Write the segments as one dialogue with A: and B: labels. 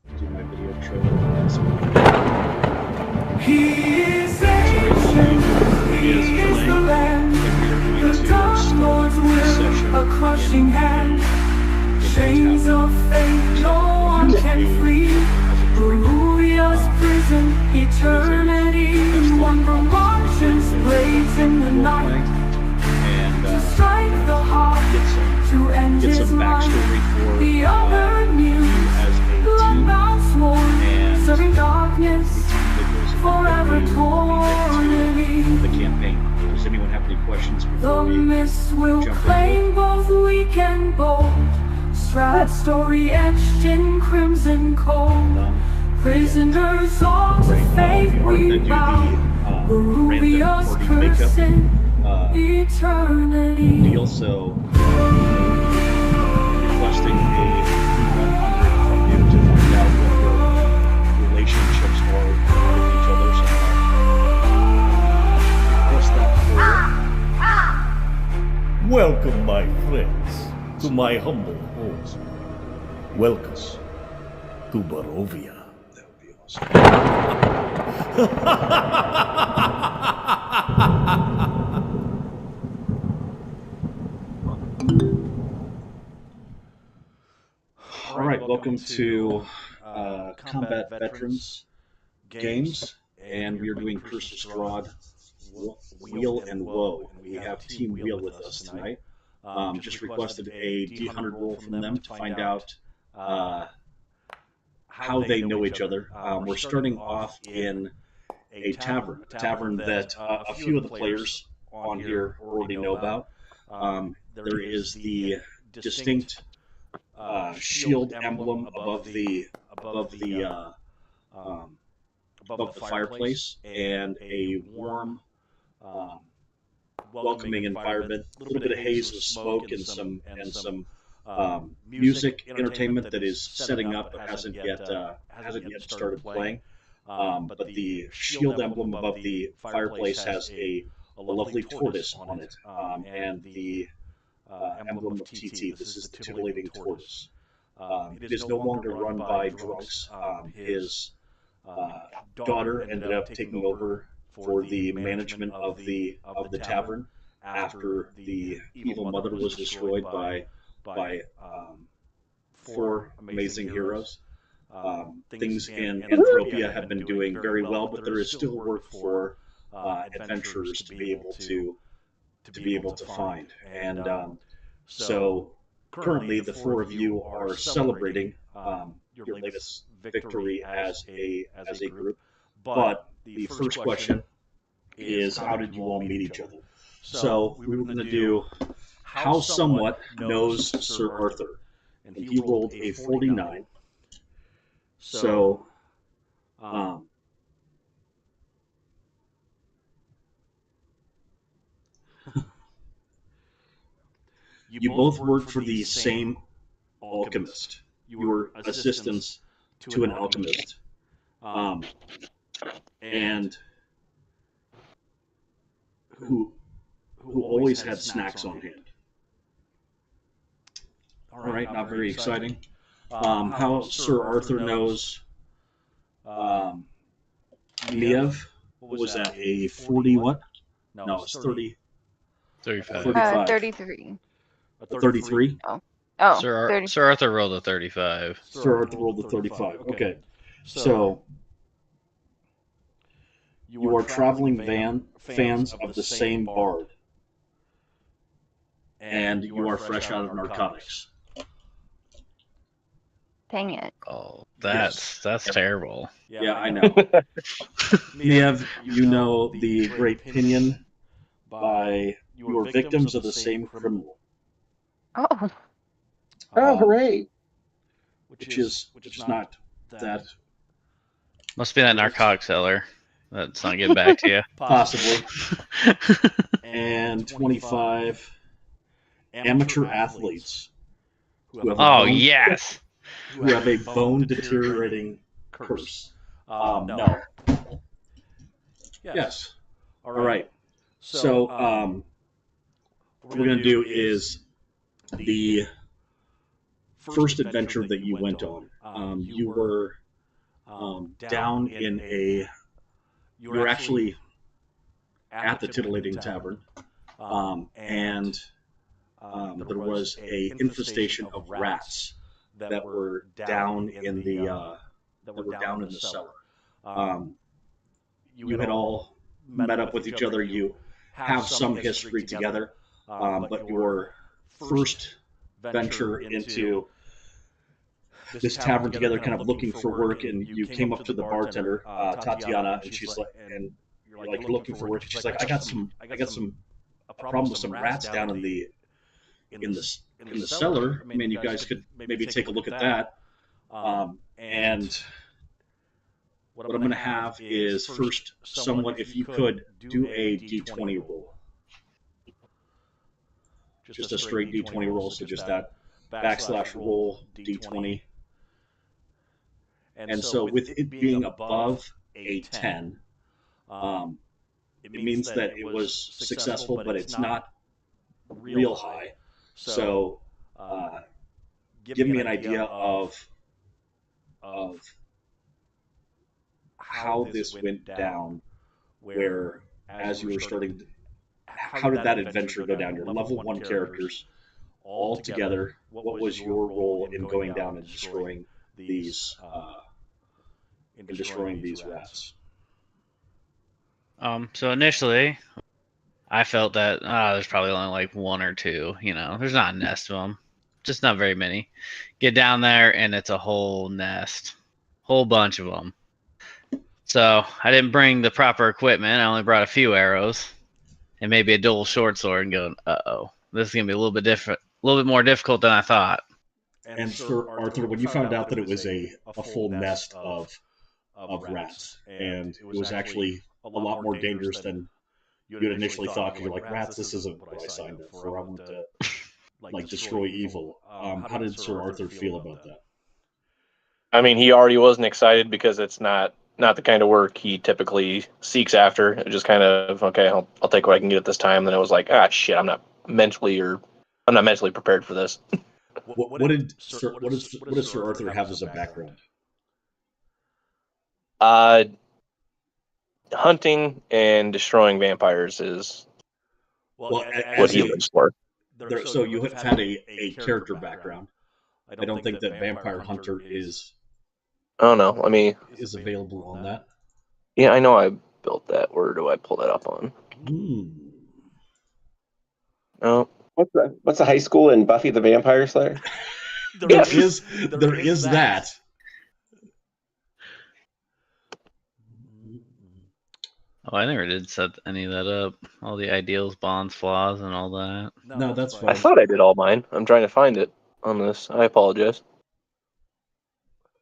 A: do my video trailer.
B: He is ancient, he is the land, the dark lord's will, a crushing hand. Chains of fate, no one can free. Barovia's prison, eternity. One promotion's blades in the night. To strike the heart, to end his mind. The other muse, blood-bound sworn, serving darkness, forever eternity.
A: The campaign. Does anyone have any questions before
B: The
A: we
B: mist will
A: jump
B: claim both weak and bold. Strahd story etched in crimson cold. Prisoners all to fate we bow. Barovia's curse in eternity.
A: deal? So requesting a 100 from you to find out what your relationships are with each other. So request that for
C: Welcome, my friends, to my humble home. Welcome to Barovia.
A: that would be awesome. All right, welcome to Combat Veterans Games, and we are doing Curse of Strahd, Weal and Woe. We have Team Weal with us tonight. Just requested a D100 roll from them to find out how they know each other. We're starting off in a tavern that a few of the players on here already know about. There is the distinct shield emblem above the fireplace, and a warm, welcoming environment. A little bit of haze and smoke, and some music entertainment that is setting up but hasn't yet started playing. But the shield emblem above the fireplace has a lovely tortoise on it, and the emblem of TT. This is the titillating tortoise. It is no longer run by drunks. His daughter ended up taking over for the management of the tavern after the evil mother was destroyed by four amazing heroes. Things in Barovia have been doing very well, but there is still work for adventurers to be able to find. And so currently, the four of you are celebrating your latest victory as a group. But the first question is, how did you all meet each other? So we were going to do how somewhat knows Sir Arthur, and he rolled a 49. So you both worked for the same alchemist. You were assistants to an alchemist, and who always had snacks on hand. All right, not very exciting. How Sir Arthur knows Niev. What was that? A 40 what? No, it's 30.
D: 35.
A: 35.
E: 33.
A: A 33?
E: Oh,
D: Sir
E: 30.
D: Arthur rolled a 35.
A: Sir Arthur rolled a 35. Okay. So you are traveling fans of the same bard, and you are fresh out of narcotics.
E: Dang it.
D: Oh, that's terrible.
A: Yeah, I know. Niev, you know the Great Pinion by you are victims of the same criminal.
E: Oh.
F: Oh, hooray!
A: Which is not that
D: Must be that narcotic seller that's not getting back to you.
A: possibly. And 25 amateur athletes who have
D: Oh, yes.
A: who have a bone deteriorating curse. No. Yes. All right. So what we're going to do is the first adventure that you went on. you were down in a. You were actually at the titillating tavern, and there was a infestation of rats that were down in the cellar. You had all met up with each other. You have some history together, but your first venture into this tavern together, kind of looking for work, and you came up to the bartender, Tatiana, and she's like, and you're like looking for work, and she's like, I got a problem with some rats down in the cellar. I mean, you guys could maybe take a look at that. And what I'm going to have is first, someone, if you could, do a d20 roll. Just a straight d20 roll, so just that /roll d20. And so with it being above a 10, it means that it was successful, but it's not real high. So give me an idea of how this went down, where as you were starting, how did that adventure go down? Your level 1 characters all together, what was your role in going down and destroying these rats?
D: So initially, I felt that there's probably only like 1 or 2. There's not a nest of them, just not very many. Get down there and it's a whole nest, whole bunch of them. So I didn't bring the proper equipment. I only brought a few arrows and maybe a dual short sword, and going, this is gonna be a little bit more difficult than I thought.
A: And Sir Arthur, when you found out that it was a full nest of rats, and it was actually a lot more dangerous than you had initially thought, because you're like, rats, this isn't what I signed up for. I want to destroy evil. How did Sir Arthur feel about that?
G: I mean, he already wasn't excited because it's not the kind of work he typically seeks after. It was just kind of, okay, I'll take what I can get at this time. Then it was like, shit, I'm not mentally prepared for this.
A: What did Sir Arthur have as a background?
G: Hunting and destroying vampires is what he lives for.
A: So you have had a character background. I don't think that Vampire Hunter is.
G: Oh no,
A: is available on that.
G: Yeah, I know I built that. Where do I pull that up on? Oh,
F: What's the high school in Buffy the Vampire Slayer?
A: There is that.
D: Oh, I never did set any of that up. All the ideals, bonds, flaws, and all that.
A: No, that's fine.
G: I thought I did all mine. I'm trying to find it on this. I apologize.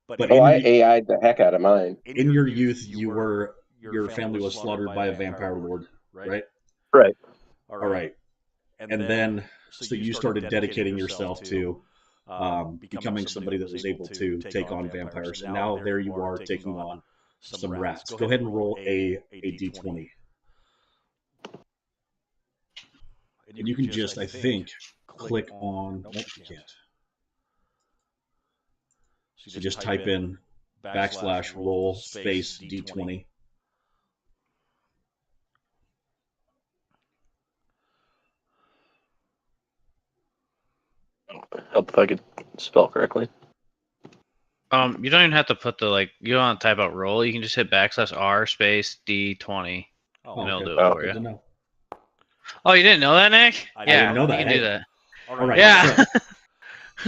F: But I AI'd the heck out of mine.
A: In your youth, your family was slaughtered by a vampire lord, right?
G: Right.
A: All right. And then, so you started dedicating yourself to becoming somebody that was able to take on vampires. And now there you are taking on some rats. Go ahead and roll a d20. And you can just, I think, click on. Nope, you can't. So just type in /roll space d20.
G: Help if I could spell correctly.
D: You don't even have to put you don't have to type out roll. You can just hit /R space D20. And it'll do it for you. Oh, you didn't know that, Nick?
A: I didn't know that.
D: You can do that.
A: All right.
D: Yeah.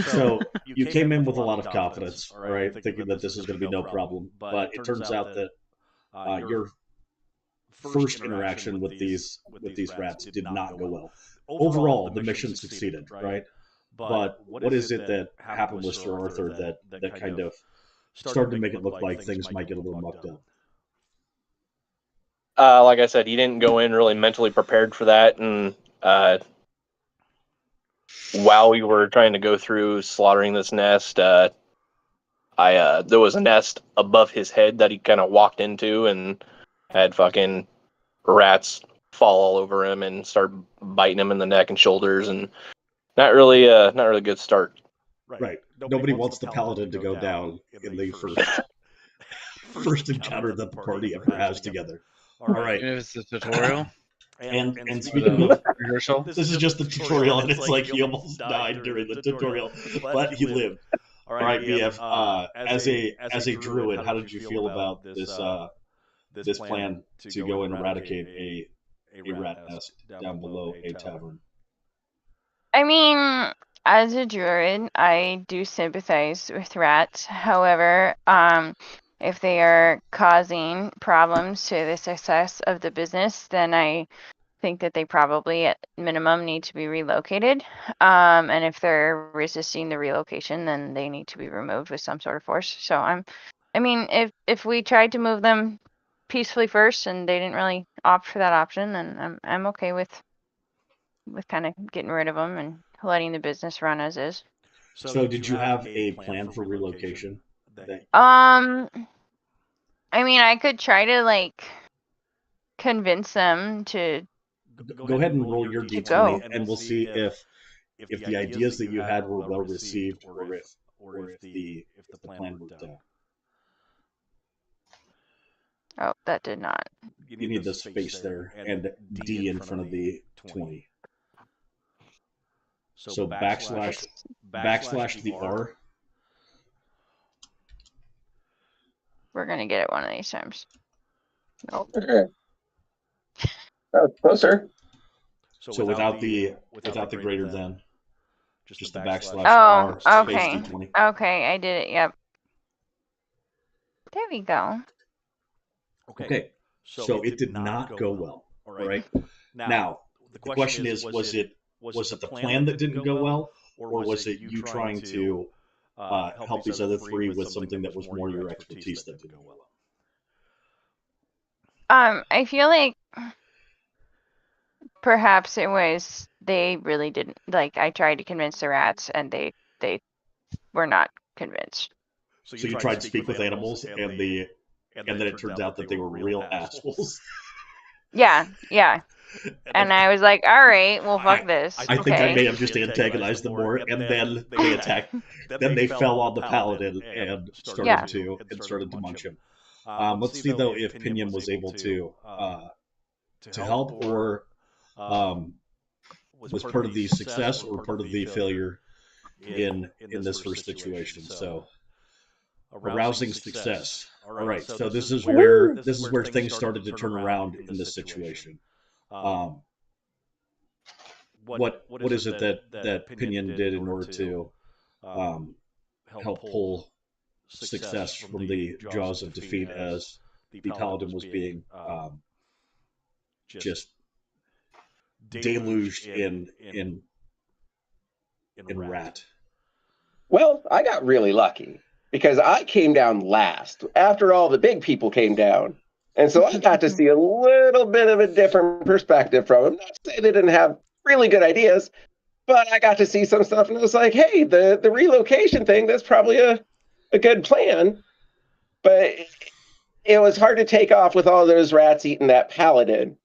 A: So you came in with a lot of confidence, all right, thinking that this is going to be no problem. But it turns out that your first interaction with these rats did not go well. Overall, the mission succeeded, right? But what is it that happened with Sir Arthur that kind of started to make it look like things might get a little mucked up?
G: Like I said, he didn't go in really mentally prepared for that, and while we were trying to go through slaughtering this nest, there was a nest above his head that he kind of walked into, and had fucking rats fall all over him and start biting him in the neck and shoulders, and not really a good start
A: Right. Nobody wants the paladin to go down in the first encounter that the party ever has together. All right.
D: Even if it's the tutorial
A: And
D: or
A: speaking
D: the
A: of,
D: rehearsal.
A: this is just the tutorial, and it's like he almost died during the tutorial, but he lived. All right, BF. As a druid, how did you feel about this plan to go and eradicate a rat nest down below a tavern?
E: I mean, as a druid, I do sympathize with rats. However, if they are causing problems to the success of the business, then I think that they probably at minimum need to be relocated. And if they're resisting the relocation, then they need to be removed with some sort of force. So I mean, if we tried to move them peacefully first and they didn't really opt for that option, then I'm okay with kind of getting rid of them and letting the business run as is.
A: So, did you have a plan for relocation?
E: I mean, I could try to like convince them to
A: Go ahead and roll your
E: To
A: d20,
E: go.
A: and we'll see if the ideas that you had were well received, or if the plan worked out.
E: Oh, that did not.
A: You need the space there and D in front of the 20. So backslash the R.
E: We're gonna get it one of these times. Nope.
F: Okay. Oh, closer.
A: So without the greater than, just the backslash
E: Oh,
A: R space
E: okay.
A: D20.
E: Okay, I did it. Yep. There we go.
A: Okay. So it did not go well. All right. Now the question is, was it the plan that didn't go well, or was it you trying to help these other three with something that was more your expertise that didn't go well?
E: I feel like perhaps it was they really didn't like. I tried to convince the rats, and they were not convinced.
A: So you tried to speak with animals, and then it turned out that they were real assholes.
E: Yeah. And I was like, all right, well, fuck this.
A: I think I may have just antagonized them more, and then they attacked. Then they fell on the paladin and started to munch him. Let's see though if Pinion was able to help, or was part of the success or part of the failure in this first situation. So arousing success. All right. So this is where things started to turn around in this situation. What is it that Pinion did in order to help pull success from the jaws of defeat as the paladin was being just deluged in rat?
F: Well, I got really lucky because I came down last after all the big people came down. And so I got to see a little bit of a different perspective from them. Not to say they didn't have really good ideas, but I got to see some stuff and I was like, hey, the relocation thing, that's probably a good plan. But it was hard to take off with all those rats eating that paladin.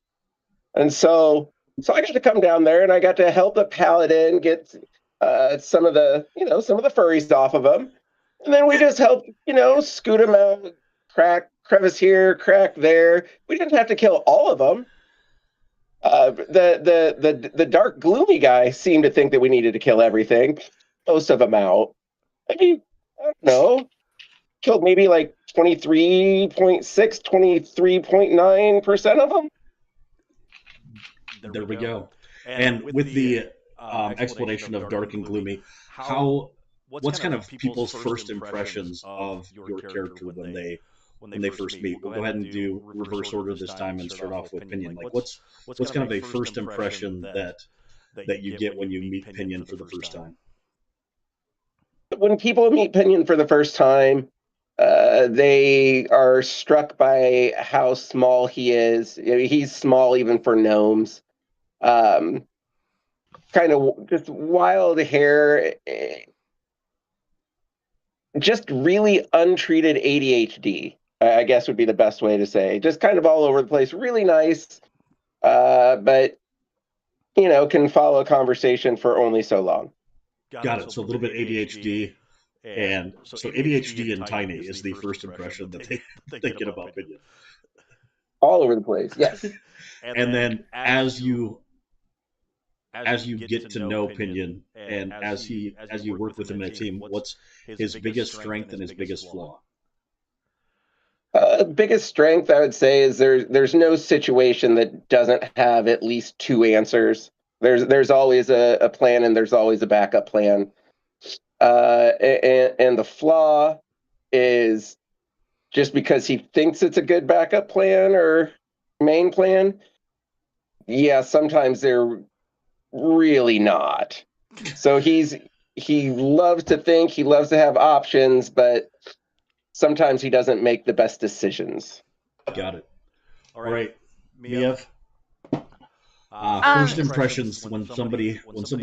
F: And so I got to come down there and I got to help the paladin get some of the furries off of him. And then we just helped, scoot him out, crack crevice here, crack there. We didn't have to kill all of them. The dark, gloomy guy seemed to think that we needed to kill everything. Most of them out. Maybe, I don't know, killed maybe like 23.6, 23.9% of them.
A: There we go. And with the explanation of dark and gloomy, what's kind of people's first impressions of your character when they first meet? We'll go ahead and do reverse order this time and start off with Pinion. Like what's kind of a first impression that you get when you meet Pinion for the first time?
F: When people meet Pinion for the first time, they are struck by how small he is. He's small even for gnomes. Kind of just wild hair, just really untreated ADHD, I guess would be the best way to say. Just kind of all over the place, really nice, but can follow a conversation for only so long.
A: Got it. So a little bit ADHD, and so ADHD and tiny is the first impression that they get about Pinion.
F: All over the place. Yes.
A: And then as you get to know Pinion, and as you work with him in a team, what's his biggest strength and his biggest flaw?
F: Biggest strength, I would say, is there's no situation that doesn't have at least two answers. There's always a plan, and there's always a backup plan. And the flaw is just because he thinks it's a good backup plan or main plan. Yeah, sometimes they're really not. So he loves to think, he loves to have options, but sometimes he doesn't make the best decisions.
A: Got it. All right, Miev. First impressions when somebody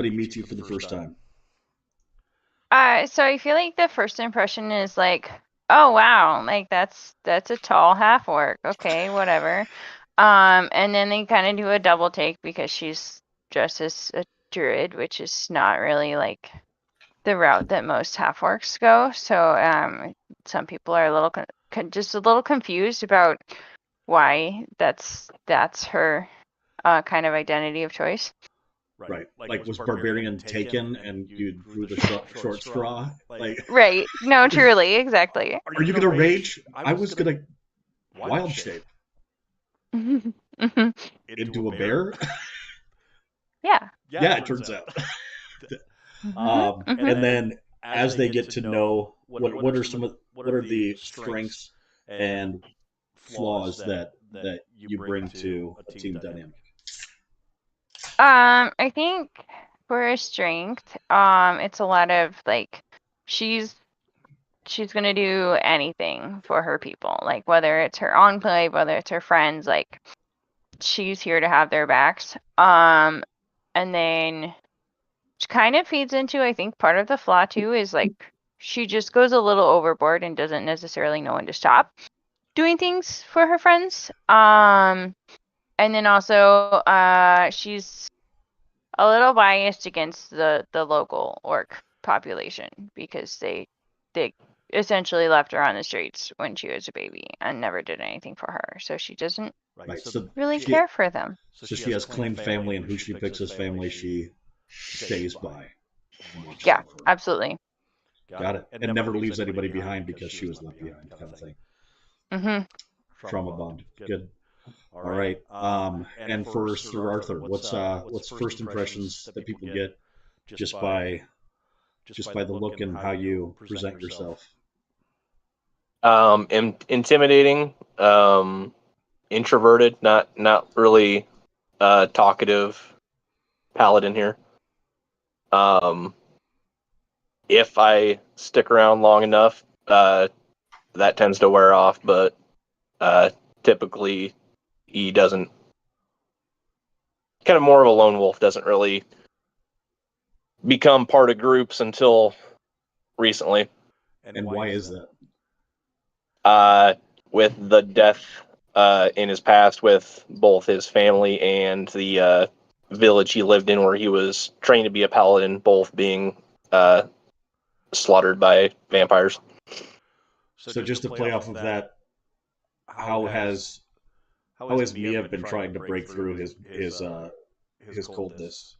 A: meets you for the first time.
E: So I feel like the first impression is like, oh wow, like that's a tall half orc. Okay, whatever. And then they kind of do a double take because she's dressed as a druid, which is not really like the route that most half orcs go. So some people are a little just a little confused about why that's her kind of identity of choice.
A: Right. Like was barbarian taken and you drew the short straw? Like,
E: right. No, truly, exactly.
A: are you gonna rage? I was gonna wild shape
E: Mhm.
A: into a bear.
E: Yeah.
A: Yeah, it turns out.
E: Mhm.
A: And then as they get to know what are the strengths and flaws that you bring to a team dynamic.
E: I think for a strength, it's a lot of like she's gonna do anything for her people, like whether it's her enclave, whether it's her friends, like she's here to have their backs. And then which kind of feeds into, I think, part of the flaw too is like she just goes a little overboard and doesn't necessarily know when to stop doing things for her friends. And then also she's a little biased against the local orc population because they essentially left her on the streets when she was a baby and never did anything for her. So she doesn't
A: Right. So
E: really care for them.
A: So she has claimed family, and who she picks as family, she stays by.
E: Yeah, absolutely.
A: Got it. And never leaves anybody behind because she was left behind, kind of thing.
E: Mm-hmm.
A: Trauma bond. Good. All right. And for Sir Arthur, what's first impressions that people get just by the look and how you present yourself?
G: Intimidating, introverted, not really talkative paladin here. If I stick around long enough, that tends to wear off, but typically he doesn't. Kind of more of a lone wolf, doesn't really become part of groups until recently.
A: And why is that?
G: With the death in his past with both his family and the village he lived in where he was trained to be a paladin, both being slaughtered by vampires.
A: So just to play off of that, how has Mia been trying to break through his coldness?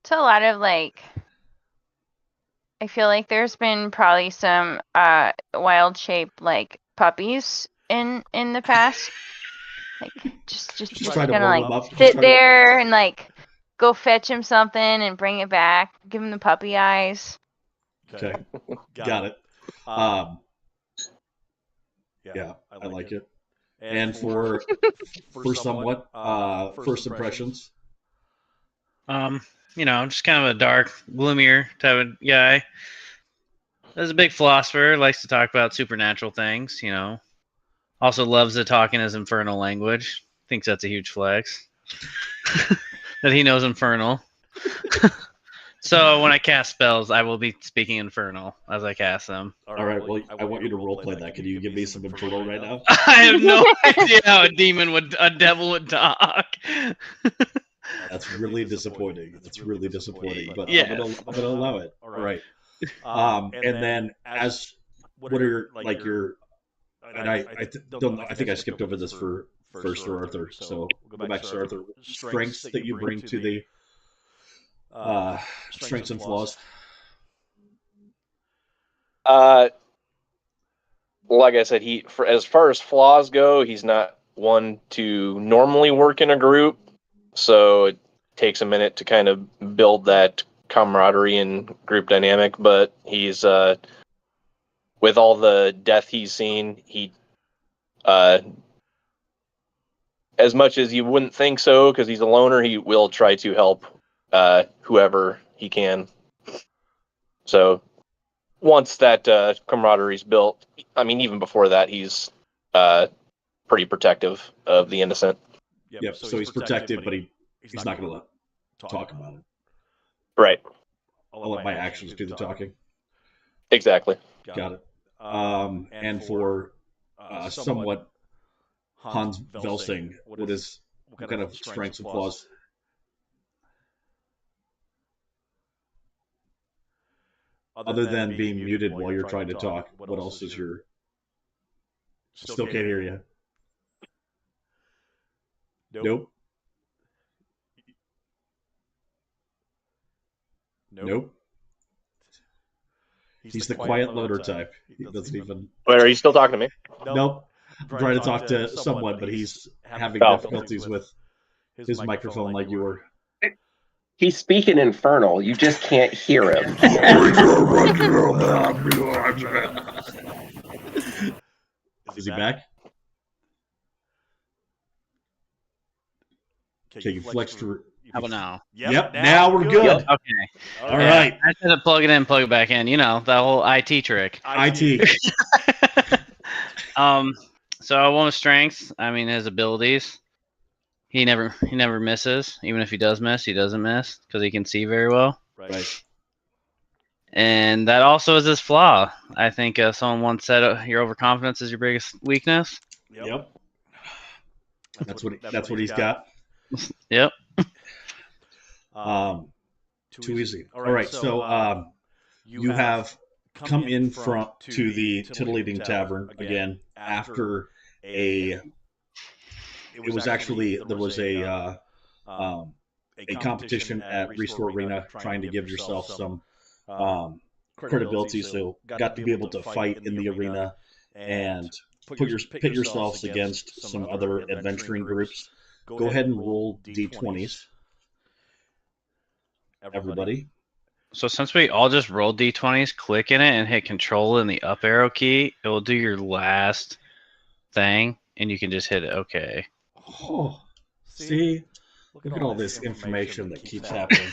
E: It's a lot of like I feel like there's been probably some wild shaped like puppies in the past. Like just
A: try to
E: gonna
A: warm
E: like
A: him up.
E: sit there and like go fetch him something and bring it back, give him the puppy eyes.
A: Okay. Got it. Yeah, I like it. And for somewhat first impressions.
D: Just kind of a dark, gloomier type of guy. Is a big philosopher, likes to talk about supernatural things, Also loves to talk in his infernal language. Thinks that's a huge flex. That he knows infernal. So when I cast spells, I will be speaking Infernal as I cast them.
A: All right. Well, I want you to roleplay that. Can you give me some Infernal right now?
D: I have no idea how a devil would talk.
A: That's really disappointing. That's really disappointing. But
D: Yes.
A: I'm gonna allow it. All right. And then what are your and I think I skipped over this for Sir Arthur. So we'll go back to Sir Arthur. Strengths that you bring to the strengths and flaws.
G: Like I said, as far as flaws go, he's not one to normally work in a group, so it takes a minute to kind of build that camaraderie and group dynamic. But he's with all the death he's seen, he as much as you wouldn't think so, because he's a loner, he will try to help whoever he can. So once that camaraderie's built, I mean, even before that, he's pretty protective of the innocent.
A: Yep. So he's protective, but he's not going to talk about it.
G: Right.
A: I'll let my actions do the talking.
G: Exactly.
A: Got it. And for somewhat Hans Velsing, what kind of strengths and flaws? Other than being muted while you're trying to talk, what else is your... Still can't hear you. Nope. Nope. He's the quiet loner type. He doesn't even...
G: Wait, are you still talking to me?
A: Nope. I'm trying to talk to someone, but he's having difficulties with his microphone like you were.
F: He's speaking Infernal. You just can't hear him.
A: Is he back? Okay, you flex through.
D: How about now?
A: Yep, now we're good.
D: Okay.
A: All right.
D: I said to plug it in, plug it back in. You know, that whole IT trick.
A: IT.
D: So one of strengths, I mean, his abilities. He never misses. Even if he does miss, he doesn't miss because he can see very well.
A: Right.
D: And that also is his flaw. I think someone once said your overconfidence is your biggest weakness.
A: Yep. That's what he's got.
D: Yep.
A: Too easy. All right. So you have come in to the titillating tavern again after it was actually there was a competition at Restore Arena trying to give yourself some credibility, so got to be able to fight in the arena and pit yourselves against some other adventuring groups. Go ahead and roll d20s, everybody.
D: So since we all just rolled d20s, click in it and hit control in the up arrow key. It will do your last thing, and you can just hit it. Okay.
A: Oh, see? Look at all this information that keeps happening.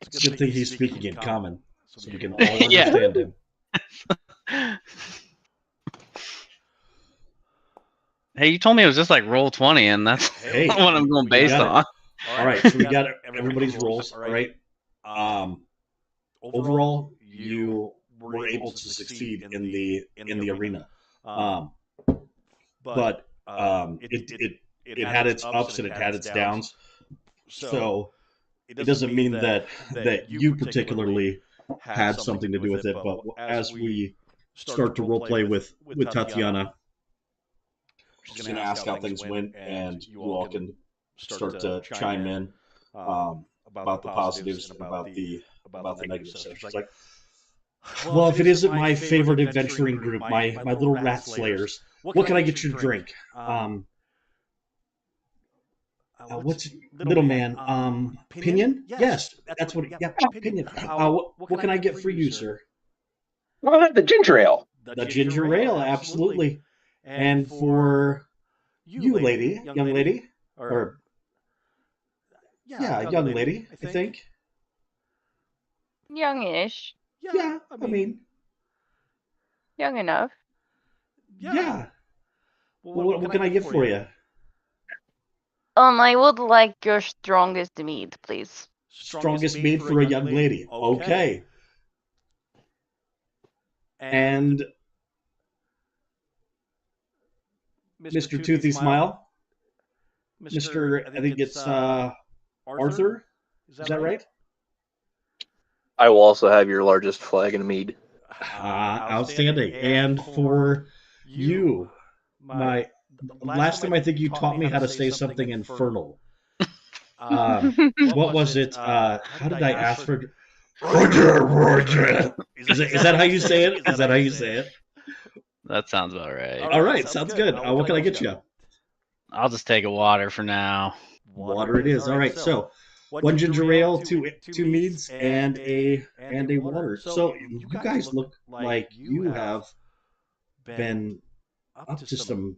A: It's a good thing he's speaking in common, so we can all understand him.
D: Hey, you told me it was just like roll 20, and that's what I'm going based on.
A: All right, so we got everybody's rolls. All right. Overall, you were able to succeed in the arena, but it had its ups and it had its downs. So it doesn't mean that you particularly had something to do with it. But as we start to roleplay with Tatiana, she's going to ask how things went, and you all can start to chime in about the positives and about the negatives. So she's like, well, if it isn't my favorite adventuring group, my little rat slayers, what can I get you to drink? What's middleman? Pinion? Yes, that's what. Yeah, Pinion. What can I get for you, sir?
F: Well, the ginger ale.
A: The ginger ale, absolutely. And for you, young lady, or young lady, I think.
E: Youngish.
A: Yeah, I mean,
E: Young enough.
A: yeah. Well, what can I get for you?
E: I would like your strongest meat, please.
A: Strongest made for a young lady. Okay. And Mr. Toothy Smile. Mr. I think it's Arthur. Is that right?
G: I will also have your largest flag and mead.
A: Outstanding. And for you, my last time I think you taught me how to say something infernal. What was it? How did I ask for? Is that how you say it? Is that how you say it?
D: That sounds about right.
A: All right, sounds good. What can I get you?
D: I'll just take a water for now.
A: Water it is. All right, so one ginger ale, two meads, and a water. So you guys look like you have been up to some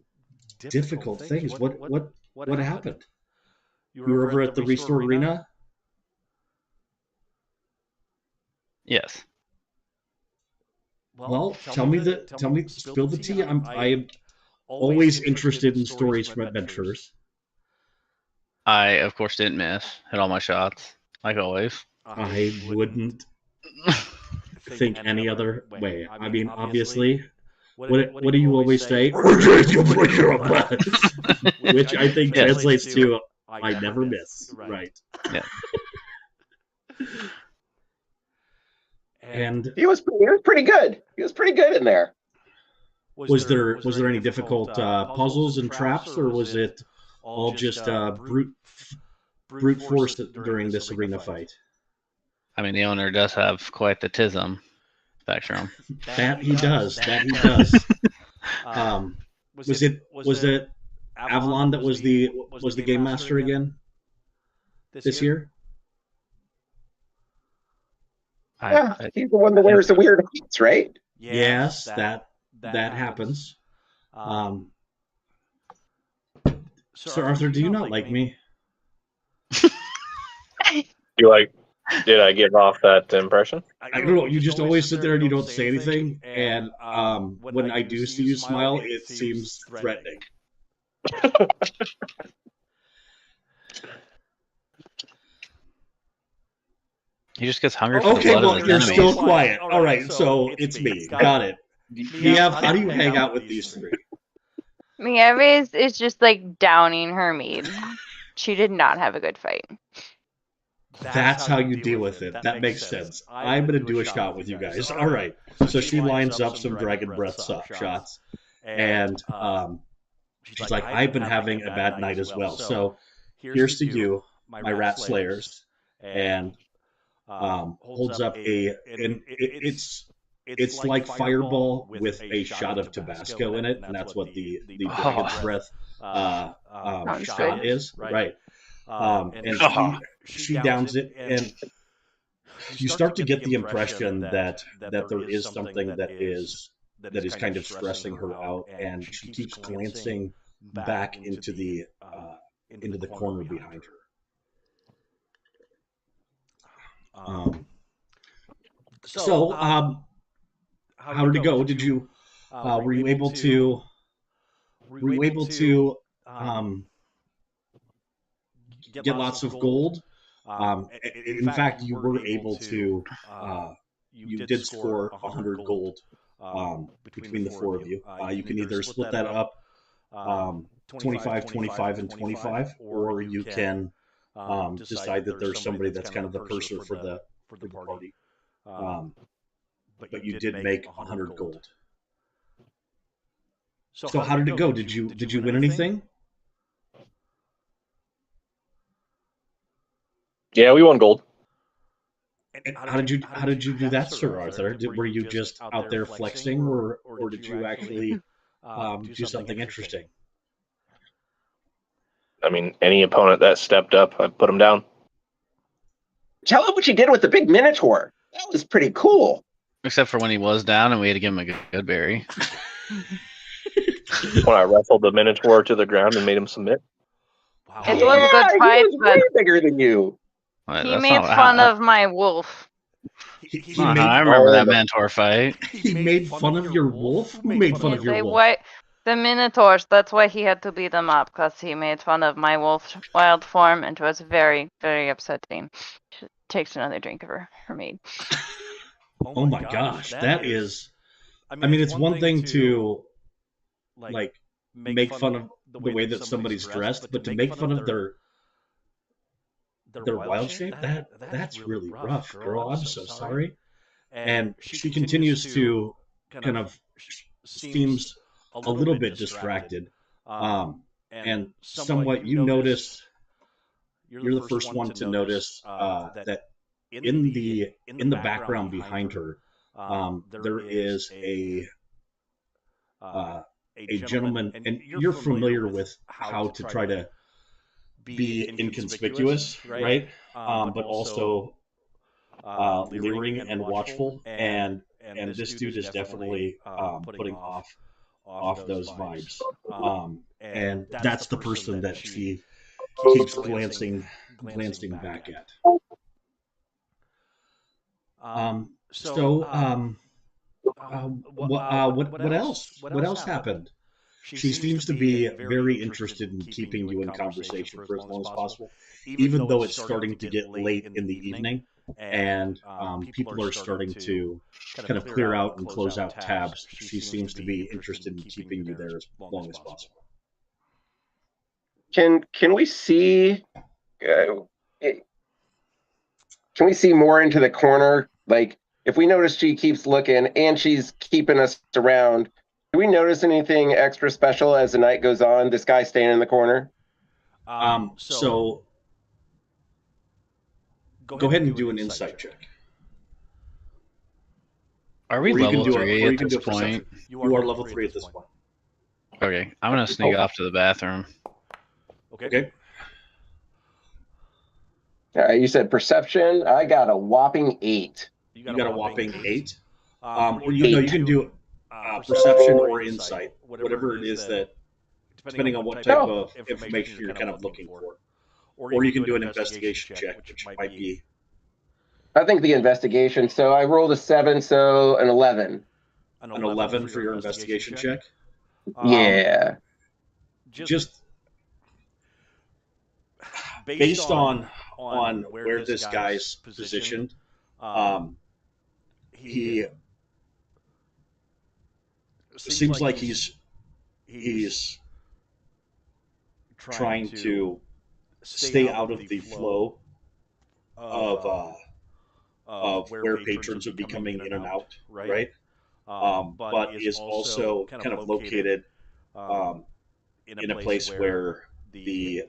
A: difficult things. What happened? You were over at the Restore Arena?
D: Yes.
A: Well, tell me, spill the tea. I am always interested in stories from adventurers.
D: I, of course, didn't miss. Hit all my shots, like always.
A: I wouldn't think any other way. I mean, obviously, what do you always say? Which I think translates to I never miss. Right.
D: Yeah.
A: And
F: he was pretty good. He was pretty good in there.
A: Was there any difficult puzzles and traps, or was it all just brute force during this arena fight?
D: I mean, the owner does have quite the tism spectrum.
A: That he does. Was it Avalon that was the game master again this year?
F: Yeah, he's the one that wears the weird hats, right?
A: Yes, that happens. Sir Arthur, do you not like me?
G: Did I give off that impression?
A: I don't know. You just always sit there and you don't say anything. And when I do see you smile, it seems threatening.
D: He just gets hungry for the
A: Okay,
D: blood
A: well,
D: of his
A: you're
D: enemies.
A: still quiet. All right, so it's me. Got it. Miev, how do you hang out with these three?
E: Miev is just like downing her mead. She did not have a good fight.
A: That's how you deal with it. That makes sense. I'm going to do a shot with you guys. All right. So she lines up some Dragon Breath shots. And she's like, I've been having a bad night as well. So here's to you, my rat slayers. And holds up it's like Fireball with a shot of Tabasco in it. And that's what the Dragon Breath shot is. Right. And she downs it, and you start to get the impression that there is something that is kind of stressing her out, and she keeps glancing back into the corner behind her. So, how did it go? Did you were you able to get lots of gold? In fact, you were able to. You did score 100 gold between the four of you. You can either split that up 25, 25, and 25, or you can decide that there's somebody that's kind of the purser for the party. But you did make 100 gold. So how did it go? Did you win anything?
G: Yeah, we won gold.
A: And how did you do that, Sir Arthur? Were you just out there flexing, or did you actually do something interesting?
G: I mean, any opponent that stepped up, I put him down.
F: Tell him what you did with the big Minotaur. That was pretty cool.
D: Except for when he was down and we had to give him a good berry.
G: When I wrestled the Minotaur to the ground and made him submit.
E: Wow. It was a good fight,
F: he was way bigger than you.
E: He made fun of my wolf.
D: I remember that Minotaur fight.
A: He made fun of your wolf? Who made fun of your wolf?
E: The Minotaurs, that's why he had to beat them up, because he made fun of my wolf wild form, and it was very, very upsetting. She takes another drink of her mead.
A: Oh my gosh, that is. I mean, it's one thing to like make fun of the way that somebody's dressed, but to make fun of their wild shape, that's really rough, girl. I'm so sorry. And she continues to kind of seems a little bit distracted, and somewhat you notice. You're the first one to notice that in the background behind her, there is a gentleman, and you're familiar with how to try to be inconspicuous, right? But also leering and watchful, and this dude is definitely putting off those vibes, and that's the person that she keeps glancing back at. What else? What else happened? She seems to be very interested in keeping you in conversation for as long as possible, even though it's starting to get late in the evening, and people are starting to kind of clear out and close out tabs. She seems to be interested in keeping you there as long as possible.
F: Can we see? Can we see more into the corner? Like, if we notice she keeps looking and she's keeping us around, do we notice anything extra special as the night goes on? This guy staying in the corner.
A: So go ahead and do an insight check.
D: Are we level 3 at this point?
A: You are level 3 at this point.
D: Okay, I'm gonna sneak off to the bathroom.
A: Okay.
F: You said perception. I got a whopping 8.
A: You got a whopping 8. Or you can do perception or insight, whatever it is that, depending on what type of information you're kind of looking for. Or you can do an investigation check, which might be.
F: I think the investigation. So I rolled a 7, so an 11.
A: An 11 for your investigation check?
F: Yeah.
A: Just based on where this guy's positioned, he seems like he's trying to stay out of the flow of where patrons would be coming in and out, right? But is also kind of located in a place where the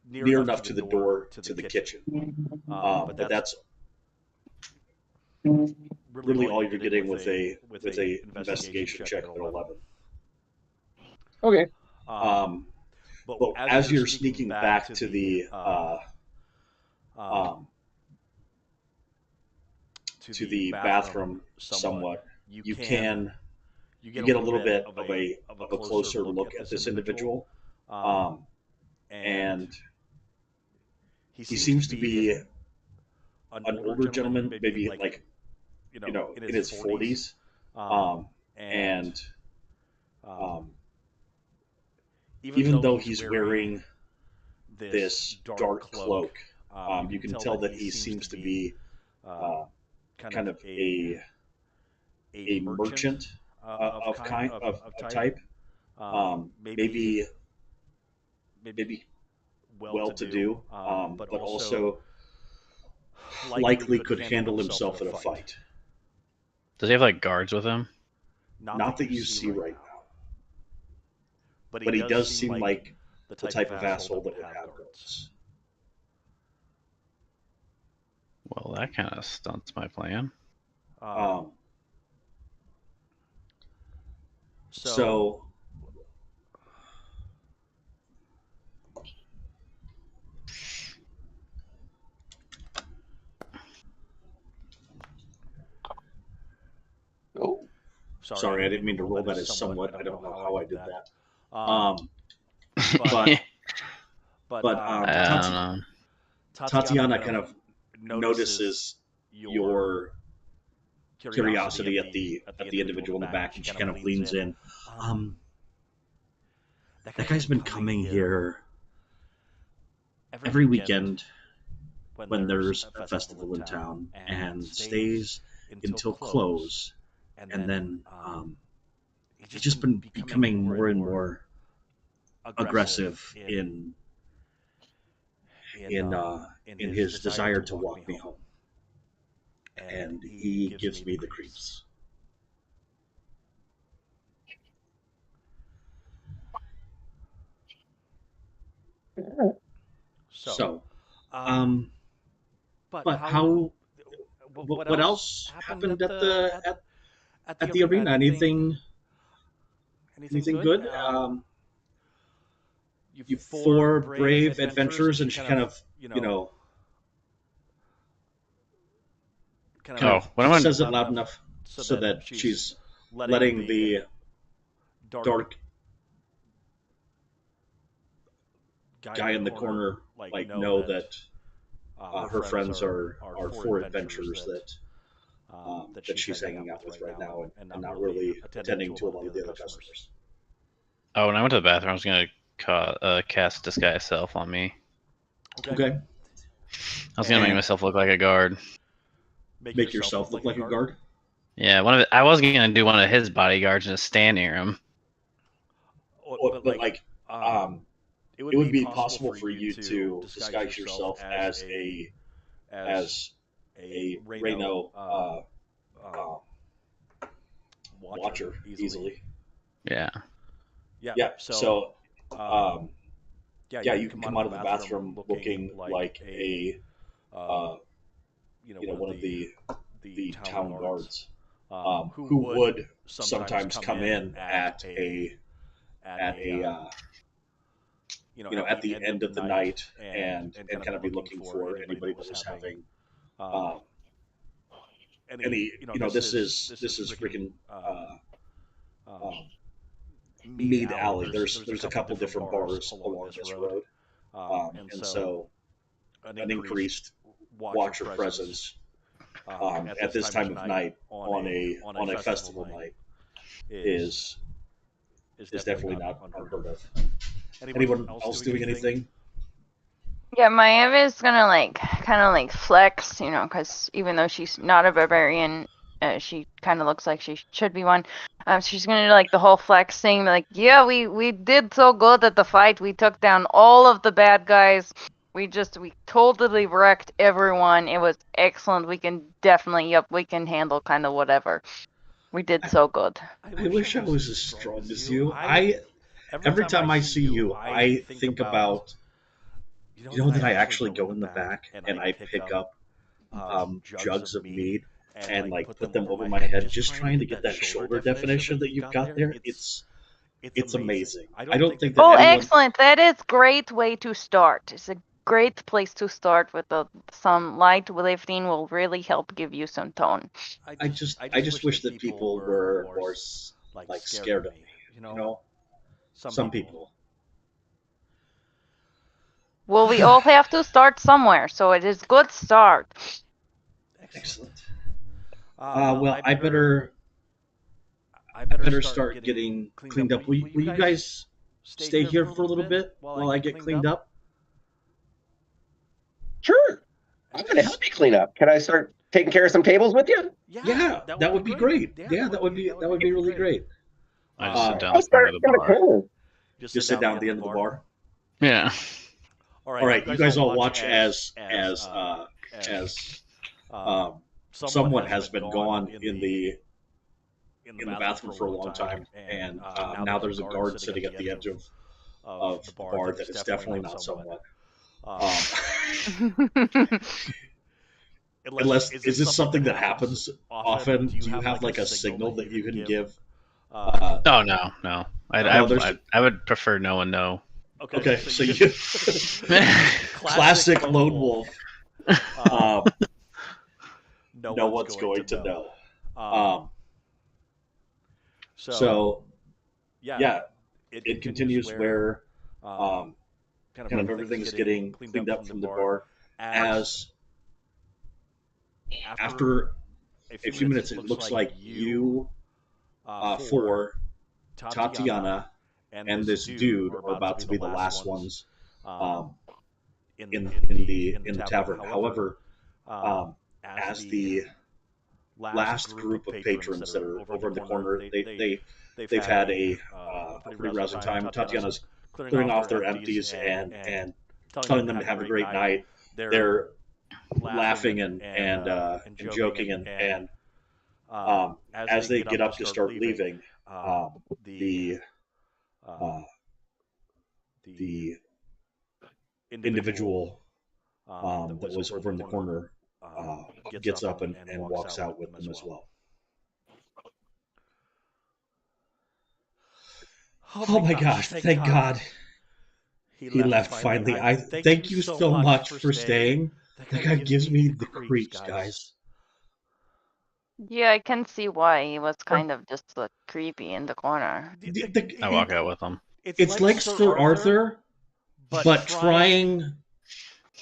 A: near enough to the door to the kitchen. But that's really all you're getting with a investigation check at 11.
F: Okay.
A: But as you're sneaking back to the bathroom, somewhat, you get a little bit of a closer look at this individual, and he seems to be an older gentleman, maybe like in his 40s, and even though he's wearing this dark cloak, you can tell that he seems to be kind of a merchant of type, maybe well-to-do, but also likely could handle himself in a fight.
D: Does he have like guards with him?
A: Not that you see right now. But he does seem like the type of asshole that would have guards.
D: Well, that kind of stunts my plan.
A: So
F: Oh,
A: sorry, I didn't mean to roll that as somewhat. I don't know how I did that. But
D: I don't know.
A: Tatiana kind of notices your curiosity at the individual in the back, and she kind of leans in. That guy's been coming here every weekend when there's a festival in town, and stays until close, and then he's just been becoming more and more aggressive in his desire to walk me home, and he gives me the creeps. So, but how? What else happened at the arena? Anything good? You four brave adventurers, and she kind of says it loud enough so that she's letting the dark guy in the corner know that her friends are four adventurers that she's hanging out with right now, and not really attending to a lot of the other customers.
D: Oh, when I went to the bathroom, I was gonna cast disguise self on me.
A: Okay.
D: I was gonna make myself look like a guard.
A: Make yourself look like a guard?
D: Yeah, I was gonna do one of his bodyguards and just stand near him.
A: But it would be possible for you to disguise yourself as a Reno watcher easily.
D: Yeah.
A: So, you can come out of the bathroom looking like a one of the town guards, who would sometimes come in at the end of the night and kind of be looking for anybody that was having any this is freaking Mead Alley. There's a couple different bars along this road, and so an increased watcher presence at this time of night on a festival night is definitely not unheard of. Anyone else doing anything?
E: Yeah, Maeva is gonna kind of flex, because even though she's not a barbarian, she kind of looks like she should be one. She's gonna do the whole flex thing, yeah, we did so good at the fight. We took down all of the bad guys. We totally wrecked everyone. It was excellent. We can definitely, we can handle kind of whatever. We did so good.
A: I wish I was as strong as you. Every time I see you, I think about that I actually go in the back and I pick up jugs of mead and put them over my head, just trying to get that shoulder definition that you've got there. It's amazing. I don't think that.
E: Oh, excellent! That is great way to start. It's a great place to start with some light lifting will really help give you some tone.
A: I just wish that people were more scared of me. Some people.
E: Well, we all have to start somewhere, so it is good start.
A: Excellent. Well, I better start getting cleaned up. Will you guys stay here for a little bit while I get cleaned up?
F: Sure. I'm going to help you clean up. Can I start taking care of some tables with you?
A: Yeah, that would be great. Yeah, that would be really great.
D: I just sit down
F: I'll start
D: at the bar.
A: Just sit down at the end of the bar.
D: Yeah.
A: All right, you guys all watch as someone has been gone in the bathroom for a long time, and now there's a guard sitting at the edge of the bar that is definitely not someone. Unless, is this something that happens often? Do you have a signal that you can give?
D: Oh no. I would prefer no one know.
A: Okay, so you classic lone wolf. No one's going to know. So yeah, it continues where kind of everything is getting cleaned up from the bar as after a few minutes, it looks like you, four, Tatiana, and this dude are about to be the last ones in the tavern. However, as the last group of patrons that are over in the corner, they've had a pretty rousing time. Tatiana's clearing off their empties and telling them to have a great night. They're laughing and joking and as they get up to start leaving, the the individual that was over in the corner gets up and walks out with them as well. Oh my gosh, thank God he left finally. I thank you so much for staying. That guy gives me the creeps, guys.
E: Yeah, I can see why he was kind of just creepy in the corner.
D: I walk out with him.
A: It's like Sir Arthur, but trying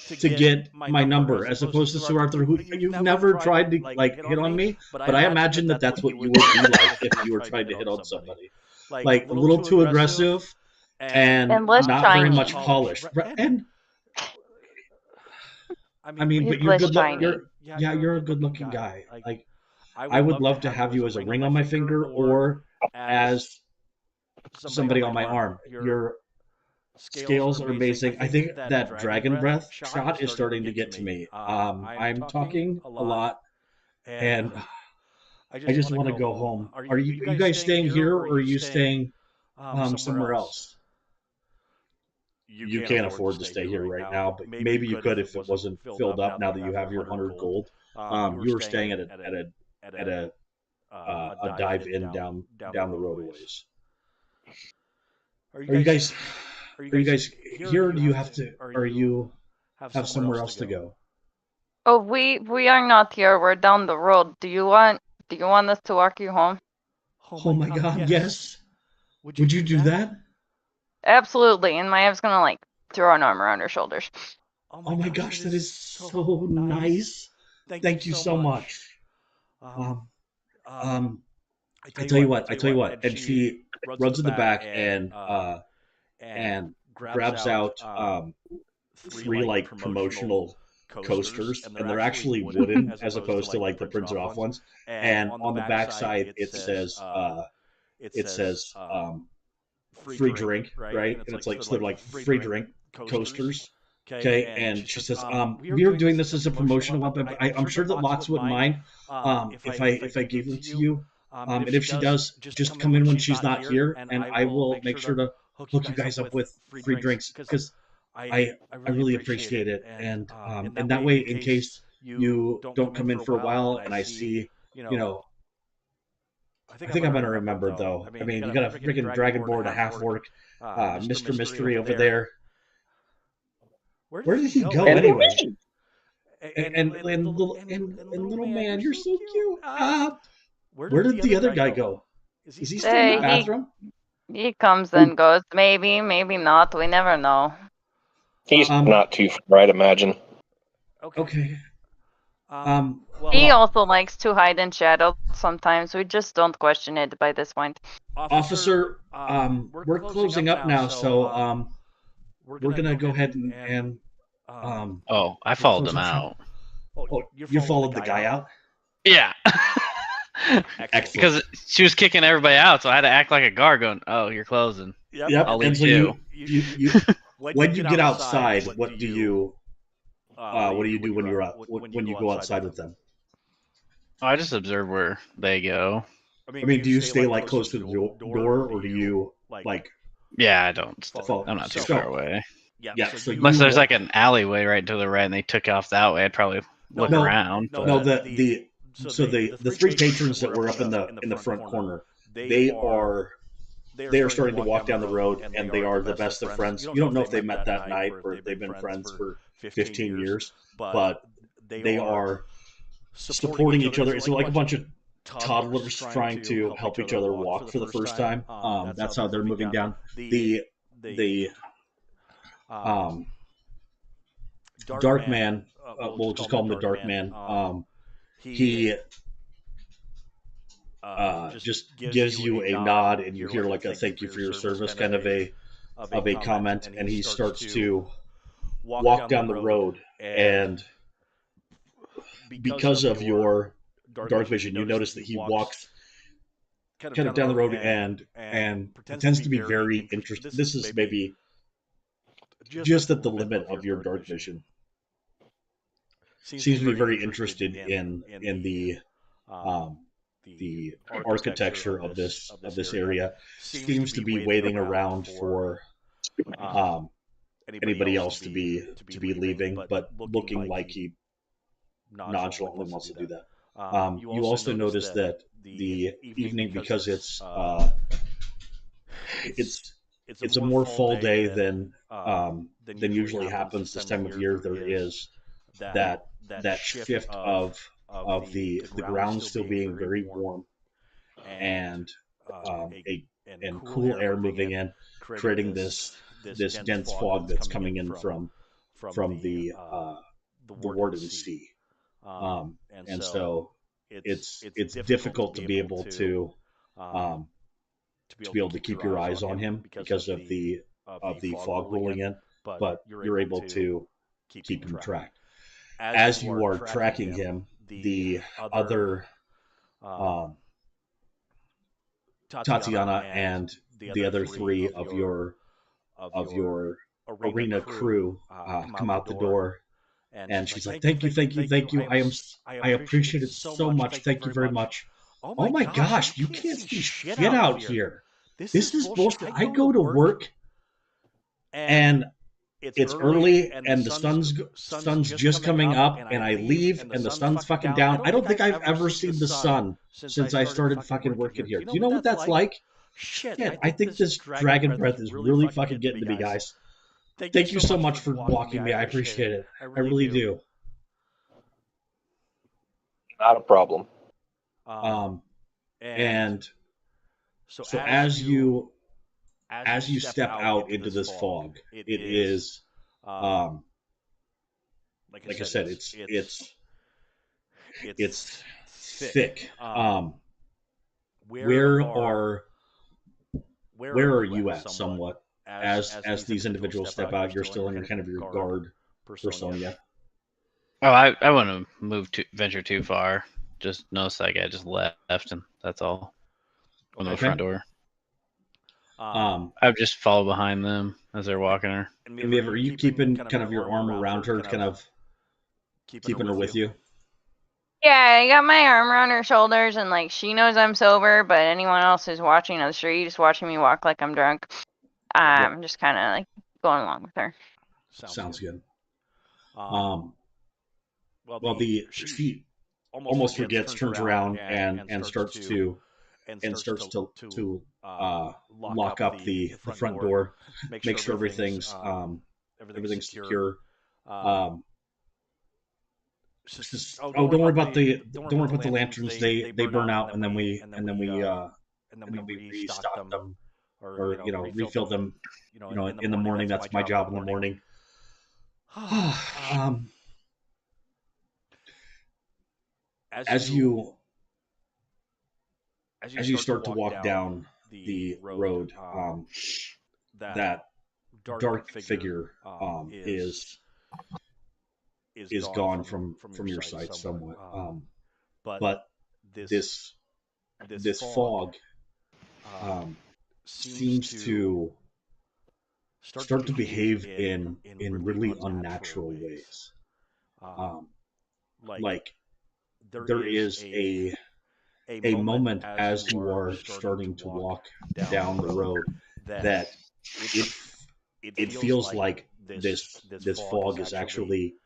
A: to get my number, as opposed to Sir Arthur, who you've never tried to hit on me. But I imagine that's what you would be like if you were trying to hit on somebody, like a little too aggressive and
E: less
A: not
E: shiny.
A: very much polished. And I mean, but
E: He's
A: you're
E: less
A: good.
E: shiny.
A: You're a good-looking guy. Like I would love to have you as a ring on my finger or as somebody on my arm. Your scales are amazing. I think that dragon breath shot is starting to get to me. I'm talking a lot, and I just want to go home. Are you guys staying here, or are you staying somewhere else? You can't afford to stay here right now, but maybe you could if it wasn't filled up. Now that you have your 100 gold, you were staying at a dive in down the road a ways. Are you guys here, or do you have to? Or you have somewhere else to go?
E: Oh, we are not here. We're down the road. Do you want us to walk you home?
A: Oh my God, yes. Would you do that?
E: Absolutely. And Maya's gonna throw an arm around her shoulders.
A: Oh my gosh, that is so nice. Thank you so much. I tell you what. And she runs in the back and grabs out three promotional coasters, and they're actually wooden as opposed to the printed off ones. And on the back side it says free drink, right? And it's so they're free drink coasters. Okay, and she says, we are doing this as a promotional weapon, but I'm sure that Lots wouldn't mind if I gave them to you. And if she does, just come in when she's not here, and I will make sure to hook you guys up with free drinks, because I really appreciate it. And that way, in case you don't come in for a while, and I see, I think I'm gonna remember though. I mean, you got a freaking dragonborn, a half orc, Mr. Mystery over there. Where did he go anyway? And little man, you're so cute. Where did the other guy go? Is he still in the bathroom?
E: He comes and goes. Maybe not. We never know.
G: He's not too far, I'd imagine.
A: Okay.
E: He also likes to hide in shadows sometimes. We just don't question it by this point.
A: Officer, we're closing up now, so we're gonna go ahead and
D: Oh, I followed them out.
A: Oh, you followed the guy out?
D: Yeah.
A: Excellent.
D: Because she was kicking everybody out, so I had to act like a guard going, "Oh, you're closing.
A: Yep.
D: I'll leave
A: and so you when you get outside, what do you do when you're out when you go outside with them?
D: I just observe where they go.
A: I mean, do you stay close to the door, or do you
D: Yeah, I don't.
A: follow?
D: I'm not too far away.
A: Yeah. So
D: Unless there's an alleyway right to the right, and they took off that way, I'd probably look around. But...
A: No, the three patrons that were up in the front corner, they are starting to walk down the road, and they are the best of friends. You don't know if they met that night or if they've been friends for 15 years, but they are supporting each other. It's like a bunch of toddlers trying to help each other walk for the first time. That's how they're moving down. The Dark Man, we'll just call him the Dark Man. He just gives you a nod, and you hear like a "thank you for your service" kind of a comment, and he starts to walk down the road. And because of your dark vision, you notice that he walks kind of down the road and pretends to be very interested. This is maybe just at the limit of your dark vision. Seems to be very interested in the architecture of this area. Seems to be waiting around for anybody else to be leaving, but looking like he nonchalantly wants to do that. You also notice that the evening, because it's a more fall day than usually happens this time of year. There is that shift of the ground still being very warm, and and cool air moving in, creating this dense fog that's coming in from the Warden Sea. And so it's difficult to be able to keep your eyes on him because of the fog rolling in, but you're able to keep him tracked. As you are tracking him, the other Tatiana and the other three of your arena crew come out the door, and she's like, "Thank you, thank you, thank you. I appreciate it so much. Thank you very much. Oh my gosh, you can't see shit out here. This is bullshit. I go to work and it's early and the sun's just coming up, and I leave and the sun's fucking down. I don't think I've ever seen the sun since I started fucking working here. Do you know what that's like? Shit, I think this dragon breath is really fucking getting to me, guys. Thank you so much for walking me. I appreciate it. I really do."
G: Not a problem.
A: And so as you step out into this fog, it is, like I said, it's thick. Where are you at somewhat as these individuals step out? You're still in kind of your guard persona. Yeah.
D: Oh, I wouldn't venture too far. Just notice that guy just left, and that's all. From the front door. I would just follow behind them as they're walking her.
A: And are you keeping kind of your arm around her, kind of keeping her with you?
E: Yeah, I got my arm around her shoulders, and like she knows I'm sober, but anyone else is watching on the street, just watching me walk like I'm drunk. I'm just kind of like going along with her.
A: Sounds good. Well, she almost forgets, turns around, and starts to lock up the front door, make sure everything's secure. Don't worry about the lanterns. They burn out, and then we restock them, or refill them. In the morning. That's my job in the morning. As you start to walk down the road, that dark figure is gone from your sight somewhat. But this fog seems to start to behave in really unnatural ways. Like there is a moment as you are starting to walk down the road that it feels like this fog is actually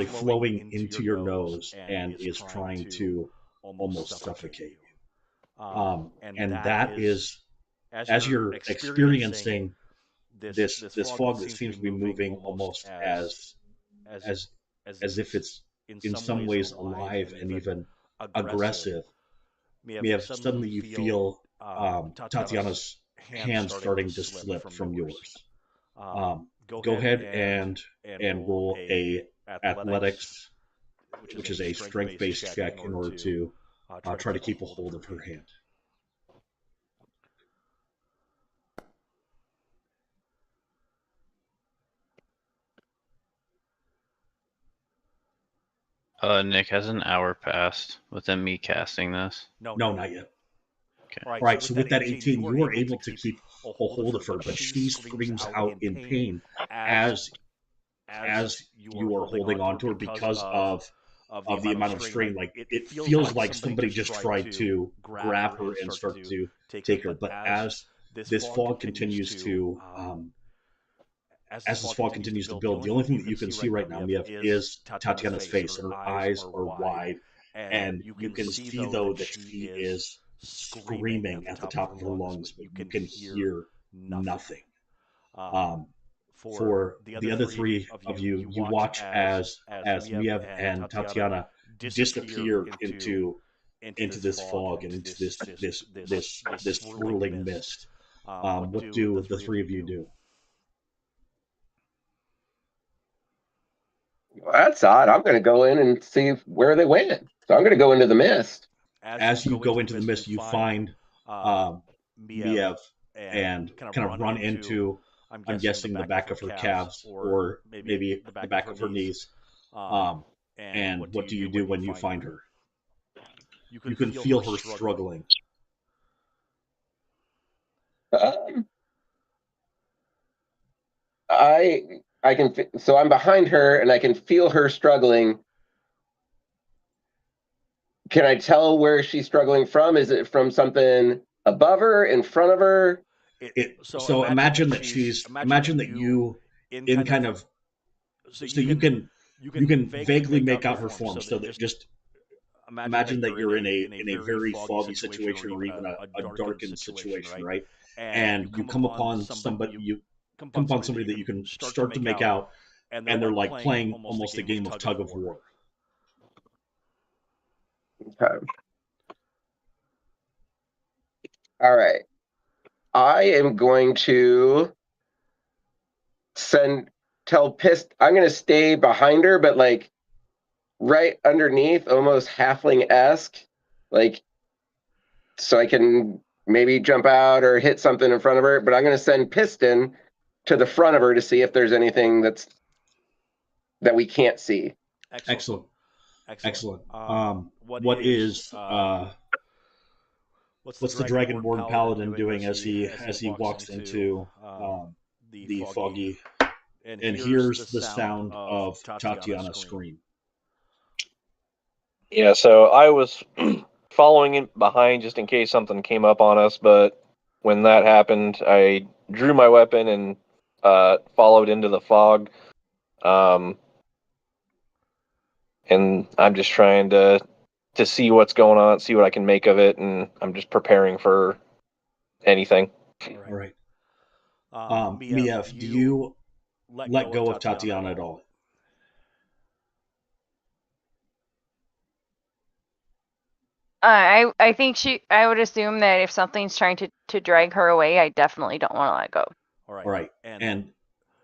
A: flowing into your nose and is trying to almost suffocate you. And that is, as you're experiencing this fog that seems to be moving almost as if it's in some ways alive and even aggressive. Suddenly you feel Tatiana's hand starting to slip from yours. Go ahead and roll a athletics which is a strength-based check in order to try to keep a hold of her hand.
D: Nick, has an hour passed within me casting this?
A: No, not yet.
D: Okay.
A: All right, so with that 18, you are able to keep a hold of her, but she screams out in pain as you are holding on to her because of the amount of strain. Like it feels like somebody just tried to grab her and start to take her. But as this fog continues to build, the only thing that you can see right now, Miev, is Tatiana's face, and her eyes are wide, and you can see though that she is screaming at the top of her lungs, but you can hear nothing. For the other three of you, you watch as Miev and Tatiana disappear into this fog and into this swirling mist. What do the three of you do?
F: Well, that's odd. I'm going to go in and see where they went. So I'm going to go into the mist.
A: As you go into the mist, you find Miev and kind of run into, I'm guessing, the back of her calves or maybe the back of her knees. And what do you do when you find her? You can feel her struggling.
F: I can, so I'm behind her and I can feel her struggling. Can I tell where she's struggling from? Is it from something above her, in front of her?
A: So imagine that you in kind of, so you can vaguely make out her form. So that just imagine that you're in a very foggy situation or even a darkened situation, right? And you come upon somebody that you can start to make out, and they're like playing almost a game of tug of war.
F: Okay. All right. I am going to tell Pist. I'm going to stay behind her, but like right underneath, almost halfling-esque, like so I can maybe jump out or hit something in front of her. But I'm going to send Piston to the front of her to see if there's anything that we can't see.
A: Excellent. What is what's the Dragonborn Paladin doing as he walks into the foggy and hears the sound of Tatiana's scream?
G: Yeah, so I was following in behind just in case something came up on us, but when that happened, I drew my weapon and followed into the fog. And I'm just trying to see what's going on, see what I can make of it, and I'm just preparing for anything.
A: All right. Miev, do you let go of Tatiana at all?
E: I think I would assume that if something's trying to drag her away, I definitely don't want to let go.
A: All right. And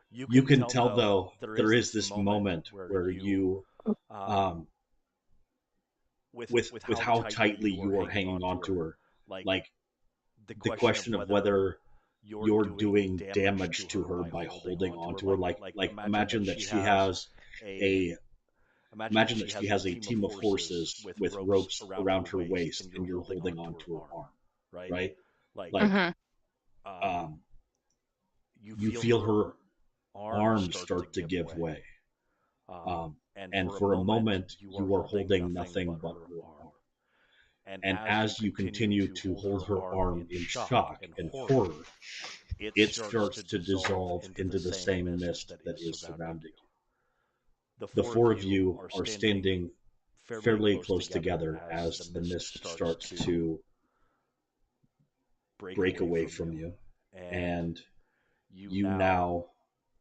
A: you can tell though there is this moment where you with how tightly you are hanging on to her, like the question of whether you're doing damage to her by holding on to her, like imagine that she has a team of horses with ropes around her waist and you're holding on to her arm, right? Like you feel her arms start to give way, and for a moment you are holding nothing but her arm. And as you continue to hold her arm in shock and horror, it starts to dissolve into the same mist that is surrounding you. The four of you are standing fairly close together as the mist starts to break away from you, and you now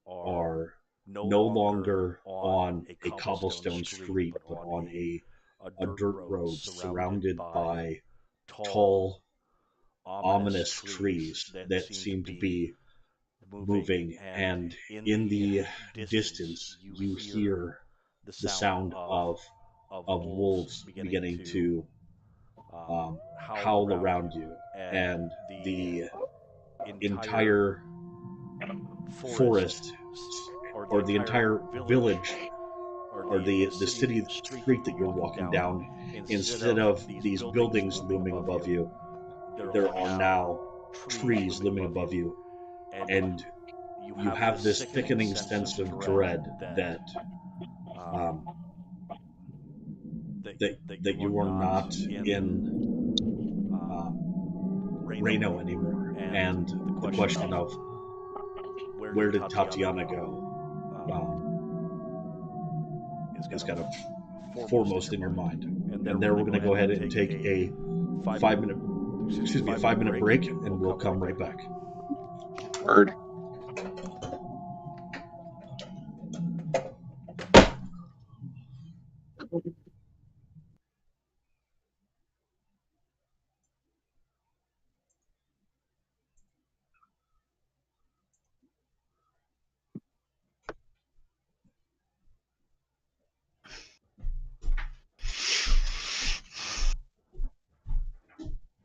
A: are no longer on a cobblestone street, but on a dirt road surrounded by tall, ominous trees that seem to be moving, and in the distance you hear the sound of of wolves beginning to howl around you, and the entire forest or the entire village or the city street that you're walking down, instead of these buildings looming above you, there are now trees looming above you, and you have this thickening sense of dread that um, that you are not in Reno anymore, and the question of where did Tatiana go is kind of foremost in your mind. And there we're going to go ahead and take a 5 minute break, and we'll come right back.
F: Word.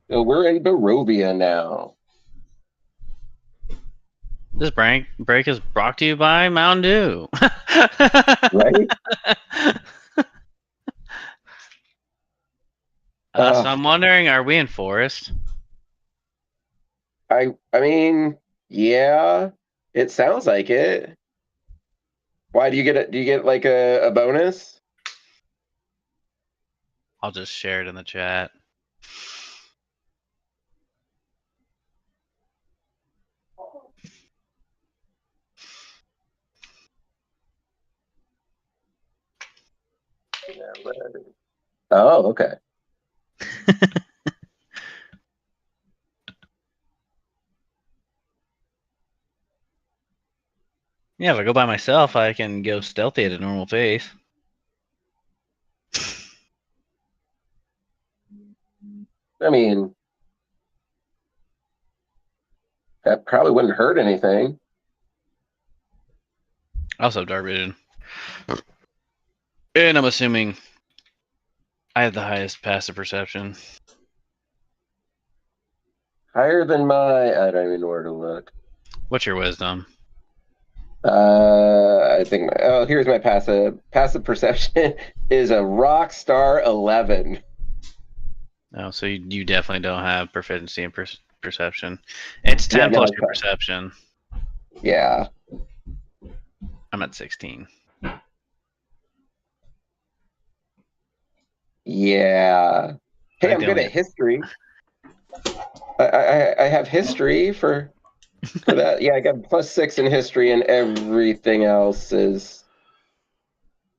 F: So we're in Barovia now.
D: This break is brought to you by Mountain Dew.
F: Right?
D: So I'm wondering, are we in forest?
F: I mean, yeah, it sounds like it. Why do you get it? Do you get like a bonus?
D: I'll just share it in the chat.
F: Oh, okay.
D: Yeah, if I go by myself, I can go stealthy at a normal pace.
F: I mean, that probably wouldn't hurt anything.
D: I also have dark vision. And I'm assuming I have the highest passive perception.
F: Higher than my, I don't even know where to look.
D: What's your wisdom?
F: I think, oh, here's my passive. Passive perception is a rock star 11.
D: Oh, so you definitely don't have proficiency in perception. It's 10
F: Yeah, no,
D: plus
F: it's
D: your
F: fine.
D: perception.
F: Yeah.
D: I'm at 16.
F: Yeah. Hey,
D: I
F: I'm
D: think
F: good
D: they
F: at history. I have history for that. Yeah, I got +6 in history, and everything else is.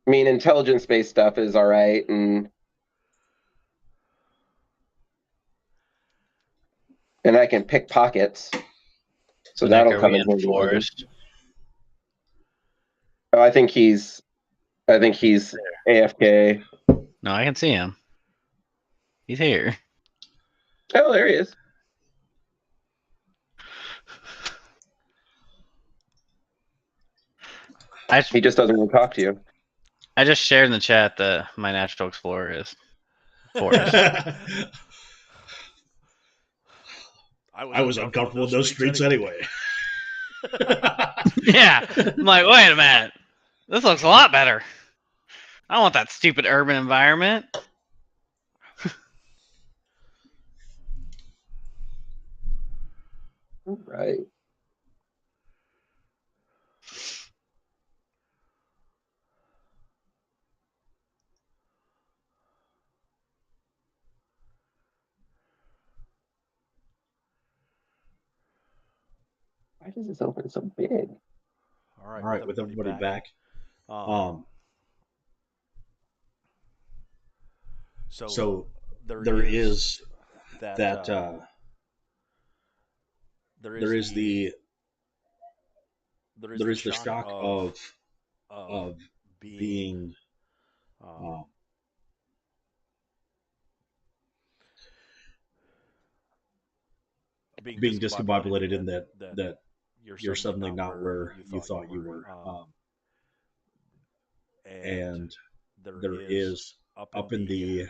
F: I mean, intelligence-based stuff is all right, and I can pick pockets, so
D: Nick,
F: that'll
D: are
F: come
D: we
F: in
D: in
F: handy.
D: forest?
F: Oh, I think he's AFK.
D: No, I can see him. He's here.
F: Oh, there he is. He just doesn't want to talk to you.
D: I just shared in the chat that my natural explorer is forest.
A: I was uncomfortable in those streets anyway.
D: Yeah, I'm like, wait a minute. This looks a lot better. I don't want that stupid urban environment.
F: Right. Why does this open so big?
A: All right, with everybody back. So there is that there is the shock of being being discombobulated in that you're suddenly not where you thought you were, and there is up in the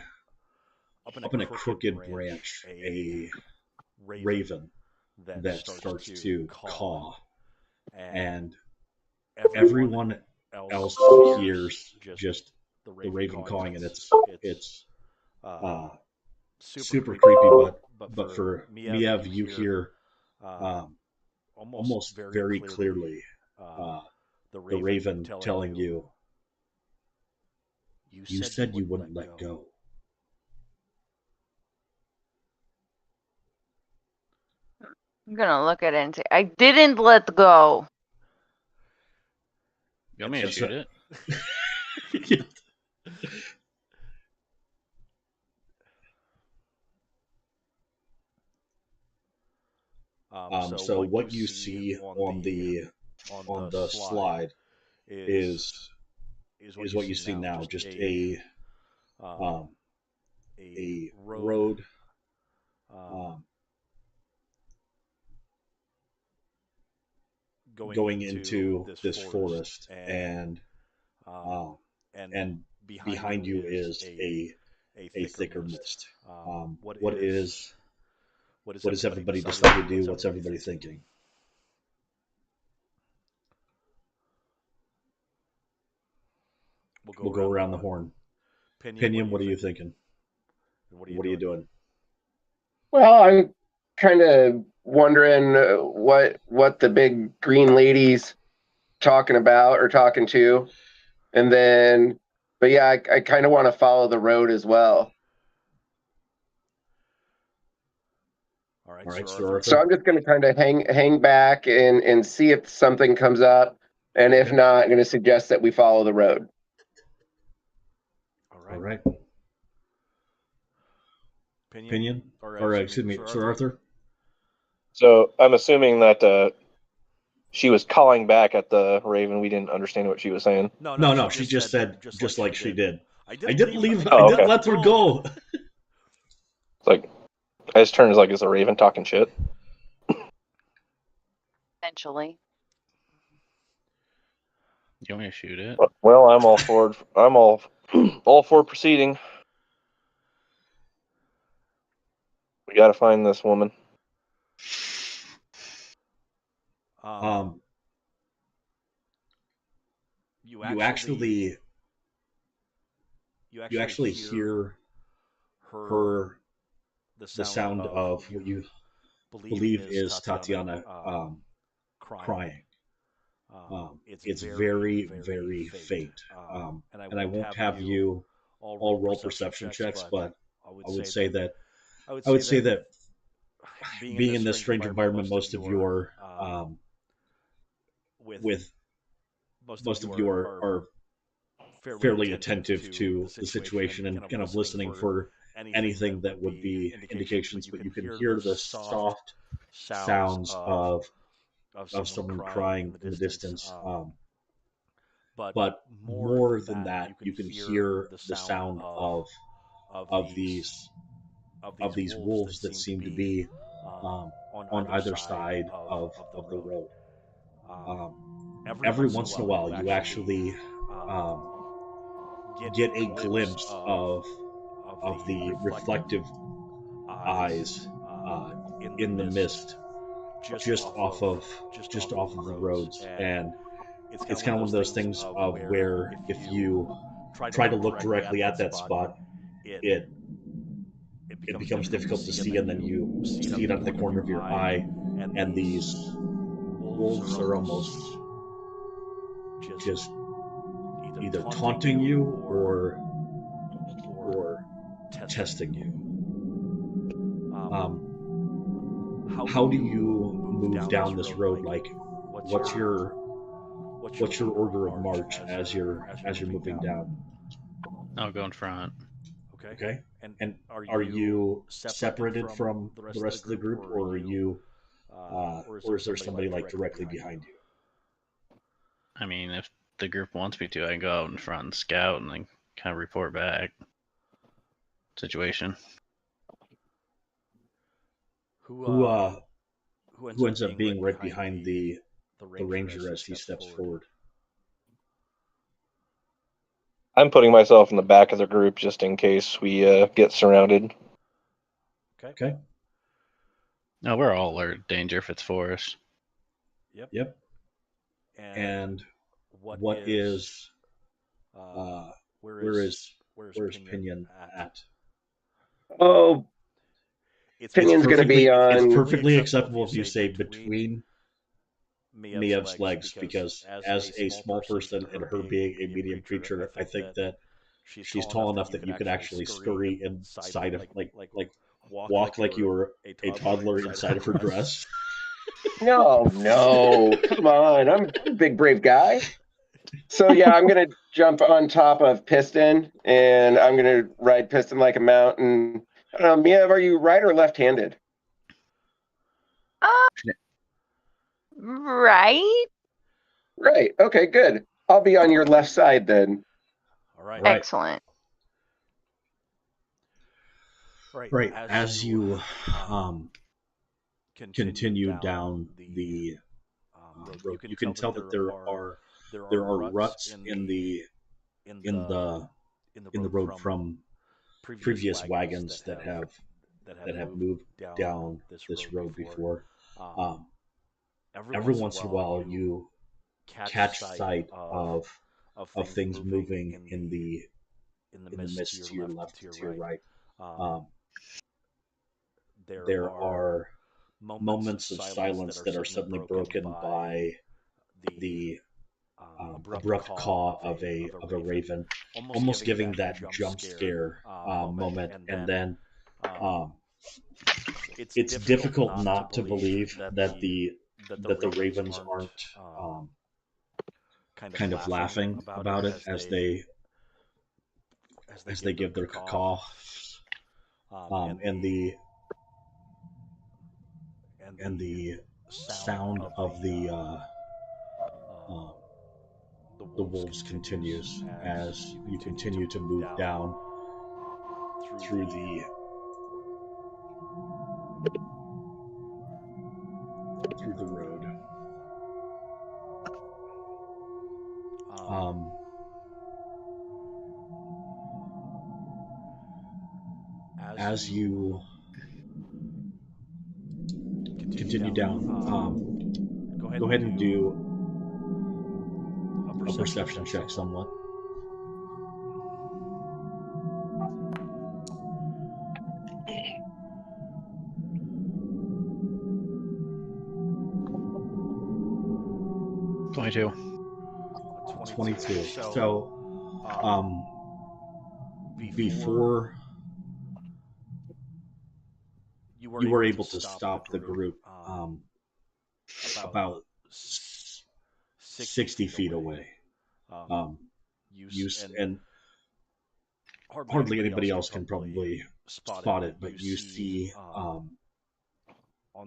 A: up in a crooked branch, a raven that starts to caw, and everyone else hears just the raven cawing, and it's uh, super creepy. But for Miev, you hear almost very clearly the raven telling you, "You said you wouldn't let go."
E: I'm gonna look at it and say, I didn't let go.
D: You want me to
A: It's
D: shoot it?
A: So what you see on the slide is what you see now, just um, a road um, going into this forest, um, and behind you is a thicker mist. What does everybody decide to do? What's everybody thinking? We'll go around the horn. Pinion, what are you thinking? What are you doing?
F: Well, I'm kind of wondering what the big green lady's talking about or talking to, and then, but yeah, I kind of want to follow the road as well.
A: All right, Sir Arthur.
F: So I'm just going to kind of hang back and see if something comes up, and if not, I'm going to suggest that we follow the road.
A: All right. Pinion, or excuse me, Sir Arthur.
G: So I'm assuming that she was calling back at the raven. We didn't understand what she was saying.
A: No, she just said just like she did. I didn't leave.
G: Oh,
A: I didn't
G: okay.
A: let her go.
G: It's like I just turned as like, is the raven talking shit?
E: Essentially.
D: You want me to shoot it?
G: Well, I'm all for all for proceeding. We got to find this woman.
A: You actually hear her, the sound of what you believe is Tatiana crying. It's very, very faint. And I won't have you all roll perception checks, but I would say that being in this strange environment, most of you are are fairly attentive to the situation and kind of listening for anything that would be indications, but you can hear the soft sounds of someone crying in the distance. But more than that, you can hear the sound of these wolves that seem to be on either side of the road. Every once in a while, you actually get a glimpse of the reflective eyes in the mist just off of the roads, and it's kind of one of those things of where if you try to look directly at that spot, it becomes difficult to see, and then you see it out of the corner of your eye, and these wolves are almost just either taunting you or testing you. How do you move down this road? Like, what's your order of march as you're moving down?
D: I'll go in front.
A: Okay. And are you separated from the rest of the group, or are you, or is there somebody like directly behind you?
D: I mean, if the group wants me to, I can go out in front and scout and then kind of report back. Situation.
A: Who ends up being right behind the ranger as he steps forward?
G: I'm putting myself in the back of the group just in case we get surrounded.
A: Okay.
D: No, we're all alert danger if it's forest.
A: Yep. And what is where's Pinion at?
F: Oh, Pinion's going to be
A: It's
F: on.
A: perfectly acceptable if you say between Miev's legs, because as a small person and her being a medium creature, I think that she's tall enough that you could actually scurry inside of walk like you were a toddler inside of her dress.
F: No, come on. I'm a big, brave guy. So, yeah, I'm going to jump on top of Piston, and I'm going to ride Piston like a mountain. Miev, are you right or left-handed?
E: Right?
F: Right. Okay, good. I'll be on your left side then.
A: Right.
E: Excellent.
A: Right. As you continue down the road, you can tell that there are ruts in the road from previous wagons that have moved down this road before. Every once in a while, you catch sight of things moving in the mist to your left, to your right. There are moments of silence that are suddenly broken by the abrupt caw of a raven, almost giving that jump scare moment, and then it's difficult not to believe that the ravens aren't kind of laughing about it as they give their caw, and the sound of the wolves continues as you continue to move down through the road. As you continue down, go ahead and do a perception check, somewhat.
D: $22.
A: 22. So, before you were able to stop the group, about 60 feet away, and hardly anybody else can probably spot it, but you see on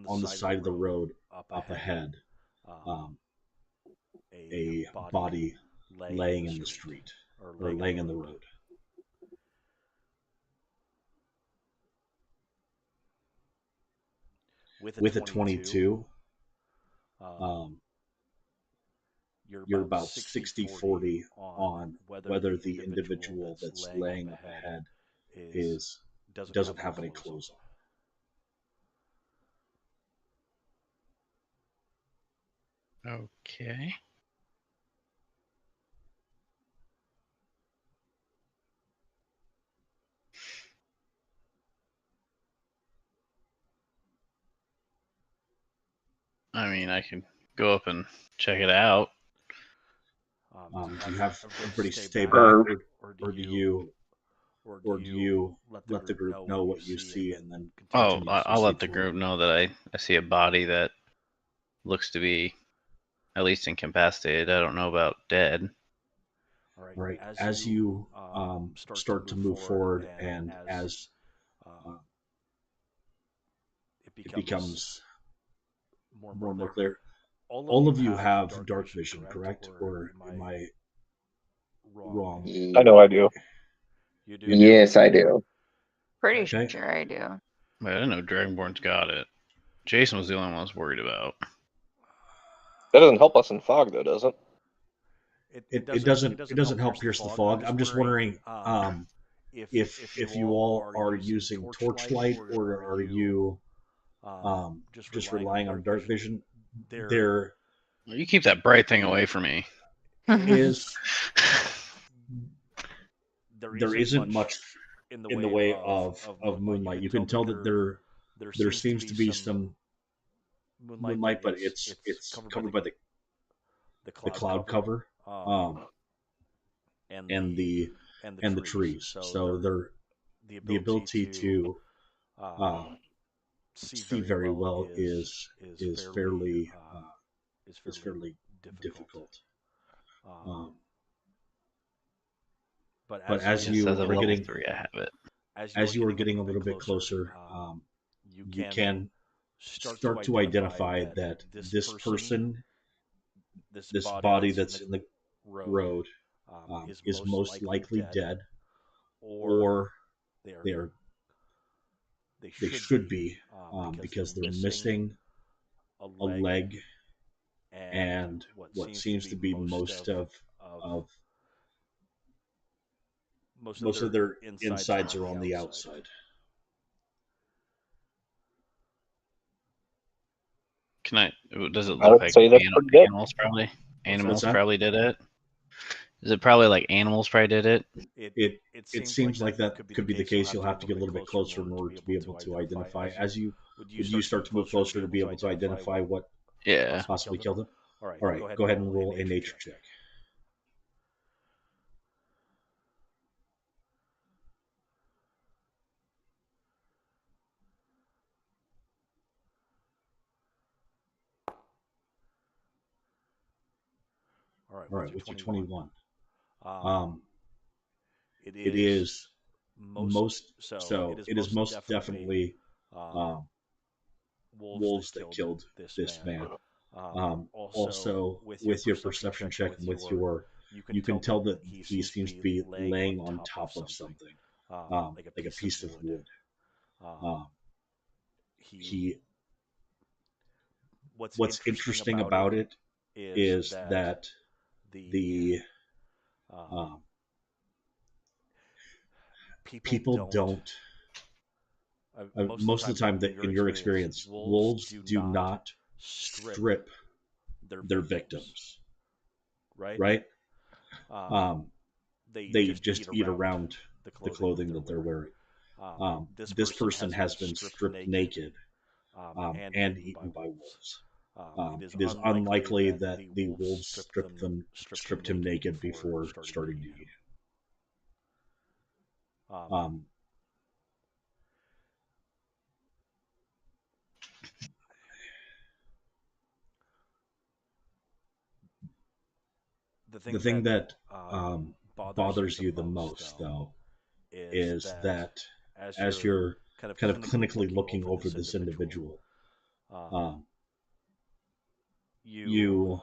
A: the side of the road up ahead a body laying in the street, or laying in the road. With a 22, you're about 60-40 on whether the individual that's laying up ahead doesn't have any clothes on.
D: Okay. I mean, I can go up and check it out.
A: Do you have everybody stay back, or do you let the group know what you see and then
D: Oh,
A: continue to
D: I'll let the
A: proceed forward?
D: group know that I see a body that looks to be at least incapacitated. I don't know about dead.
A: Right. As you start to move forward, and as it becomes more and more clear, all of you have dark vision, correct? Or am I wrong?
G: I know I do.
A: You do?
F: Yes, I do.
E: Pretty
A: Okay.
E: sure I do.
D: But I didn't know Dragonborn's got it. Jason was the only one I was worried about.
G: That doesn't help us in fog, though, does it?
A: it doesn't help pierce the fog. I'm just wondering if you all are using torchlight or are you just relying on dark vision. There
D: You keep that bright thing away from me.
A: is there isn't much in the way of moonlight. You can tell that there seems to be some moonlight, but it's covered by the cloud cover and the trees. So the ability to see very well is fairly difficult. But as
D: Just
A: you
D: as a
A: are
D: level
A: getting
D: 3, I have it.
A: as you are getting a little bit closer, you can start to identify that this person, this body that's in the road, is most likely dead, or they are they should be because they're missing a leg and what seems to be most of their insides are on the outside.
D: Does it
G: I
D: look
G: would
D: like
G: say that's pretty good.
D: animals probably?
A: What's
D: Animals
A: that?
D: probably did it. Is it probably like animals probably did it?
A: It seems like that could be the case. You'll have to get a little bit closer in order to be able to identify. Would you start to move closer to be able to identify what
D: Yeah.
A: possibly killed him? All right, go ahead and roll a nature check. All right, with your 21, it is most definitely wolves that killed this man. Also, with your perception check and with you can tell that he seems to be laying on top of something, like a piece of wood. He. What's interesting about it is that the people don't. Most of the time, that in your experience, wolves do not strip their victims, right? They just eat around the clothing that they're wearing. This person has been stripped naked and eaten by wolves. It is unlikely that the wolves stripped him naked before starting to eat him. The thing that bothers you the most, though, is that as you're kind of clinically looking over this individual, who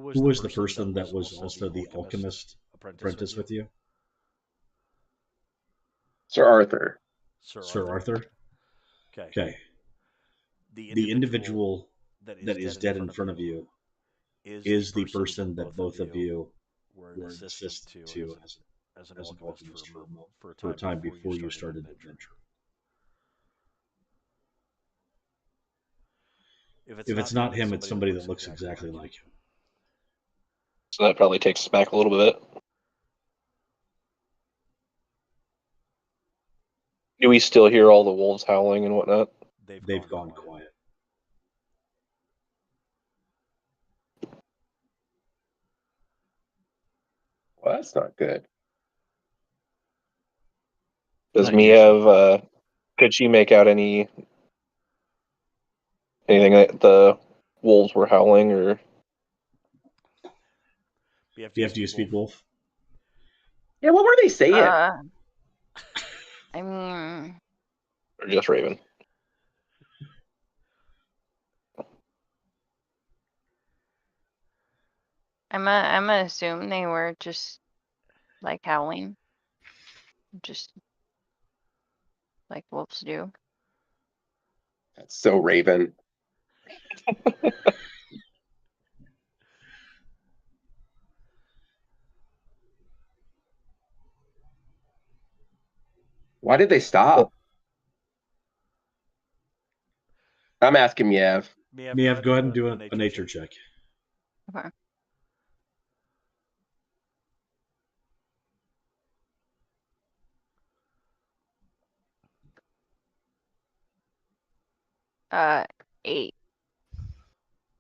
A: was the person that was also the alchemist apprentice with you?
F: Sir Arthur.
A: Sir Arthur? Okay. The individual that is dead in front of you is the person that both of you were an assistant to as an alchemist for a time before you started the adventure. If it's not him, it's somebody that looks exactly like him.
G: So that probably takes us back a little bit. Do we still hear all the wolves howling and whatnot?
A: They've gone quiet.
F: Well, that's not good.
G: Does me have could she make out anything that the wolves were howling, or
A: Do you have to speak wolf?
F: Yeah, what were they saying?
E: I mean,
G: or just Raven?
E: I'm gonna assume they were just like howling, just like wolves do.
F: That's so Raven. Why did they stop? I'm asking Yev.
A: Miev, go ahead and do a nature check.
E: Okay. Uh, 8.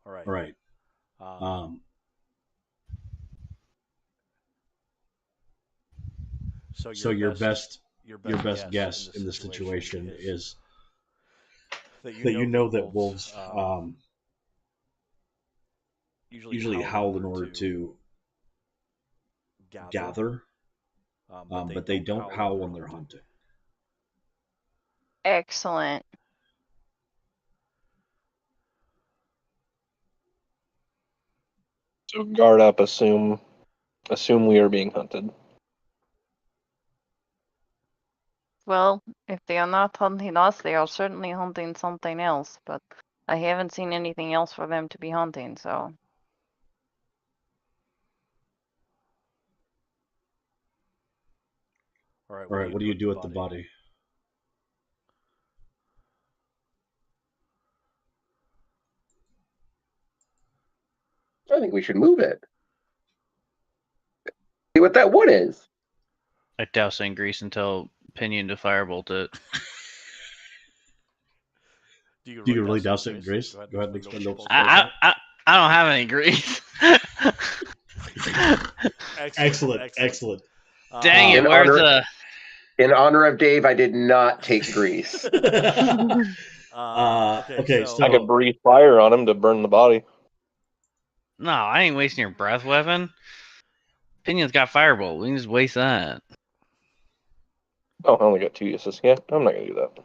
A: All right. So your best guess in this situation is that you know that wolves usually howl in order to gather, but they don't howl when they're hunting.
E: Excellent.
G: So guard up. Assume we are being hunted.
E: Well, if they are not hunting us, they are certainly hunting something else, but I haven't seen anything else for them to be hunting, so.
A: All right. What do you do with the body?
F: I think we should move it. See what that wood is.
D: I douse it in grease until pinion to firebolt it.
A: Do you really douse it in grease? Go ahead and expend those.
D: I don't have any grease.
A: Excellent.
D: Dang it! Where's the?
F: In honor of Dave, I did not take grease.
A: Okay, so
G: I could breathe fire on him to burn the body.
D: No, I ain't wasting your breath weapon. Pinion's got firebolt. We can just waste that.
G: Oh, I only got 2 uses. Yeah, I'm not gonna do that.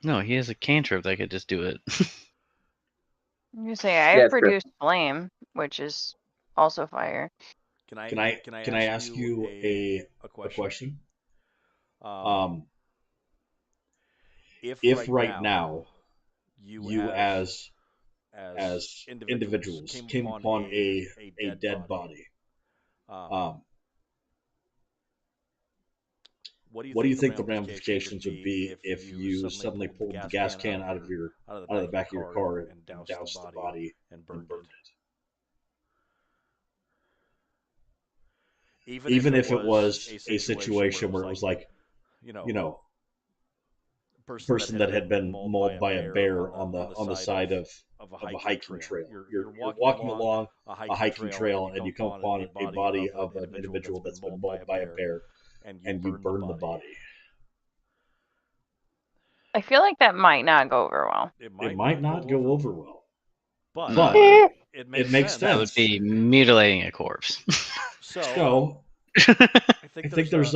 D: No, he has a cantrip that could just do it.
E: You say I have produced flame, which is also fire.
A: Can I ask you a question? If right now you as individuals came upon a dead body, what do you think the ramifications would be if you suddenly pulled the gas can out of the back of your car and doused the body and burned it? Even if it was a situation where it was like, person that had been mauled by a bear on the side of a hiking trail. You're walking along a hiking trail and you come upon a body of an individual that's been mauled by a bear, and you burn the body.
E: I feel like that might not go over well.
A: It might not go over well,
D: but
A: it makes sense.
D: That would be mutilating a corpse.
A: So I think there's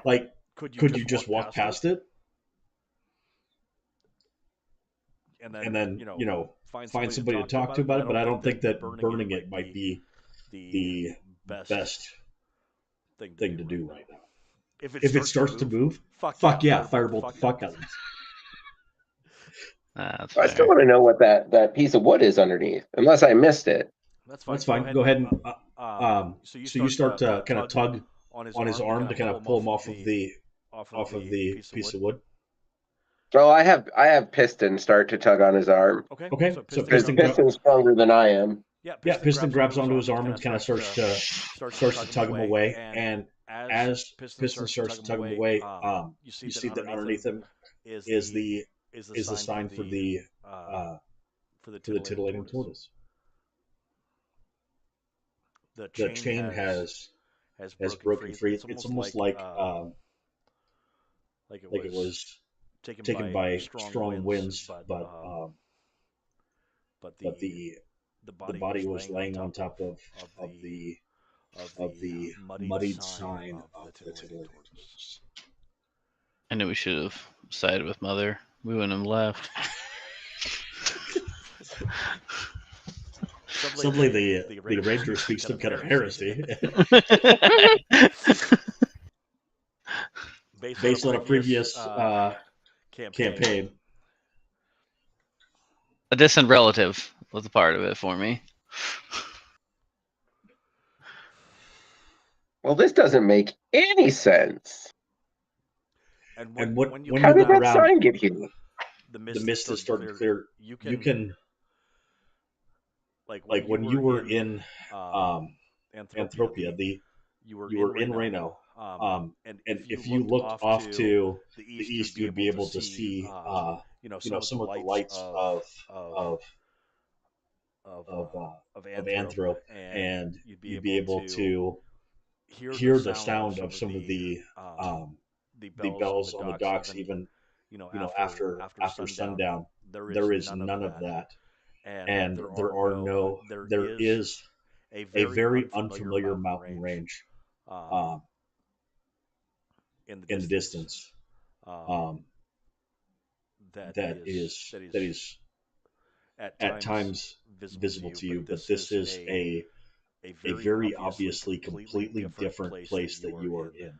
A: like, could you just walk past it? And then find somebody to talk to about it, but I don't think that burning it might be the best thing to do right now. If it starts to move, fuck yeah, firebolt the fuck out of it.
F: I still want to know what that piece of wood is underneath, unless I missed it.
A: That's fine. Go ahead and so you start to kind of tug on his arm to kind of pull him off of the piece of wood.
F: So I have Piston start to tug on his arm.
A: Okay. So
F: Piston's stronger than I am.
A: Yeah, Piston grabs onto his arm and kind of starts to tug him away. And as Piston starts to tug him away, you see that underneath him is the sign for the titillating tortoise. The chain has broken free. It's almost like it was taken by strong winds, but the body was laying on top of the muddied sign of the titillating tortoise.
D: I knew we should have sided with Mother. We wouldn't have left.
A: Suddenly the ranger speaks some kind of heresy. Based on a previous campaign.
D: A distant relative was a part of it for me.
F: Well, this doesn't make any sense.
A: And when you
F: How did
A: look
F: that
A: around,
F: sign get here?
A: the mist is starting to clear. You can, like when you were in Anthropia, you were in Reno, and if you looked off to the east, you would be able to see, some of the lights of of Anthrop, and you'd be able to hear the sound of some of the bells on the docks, even after sundown. There is none of that, and there is a very unfamiliar mountain range in the distance, that is at times visible to you, but this is a very obviously completely different place that you are in.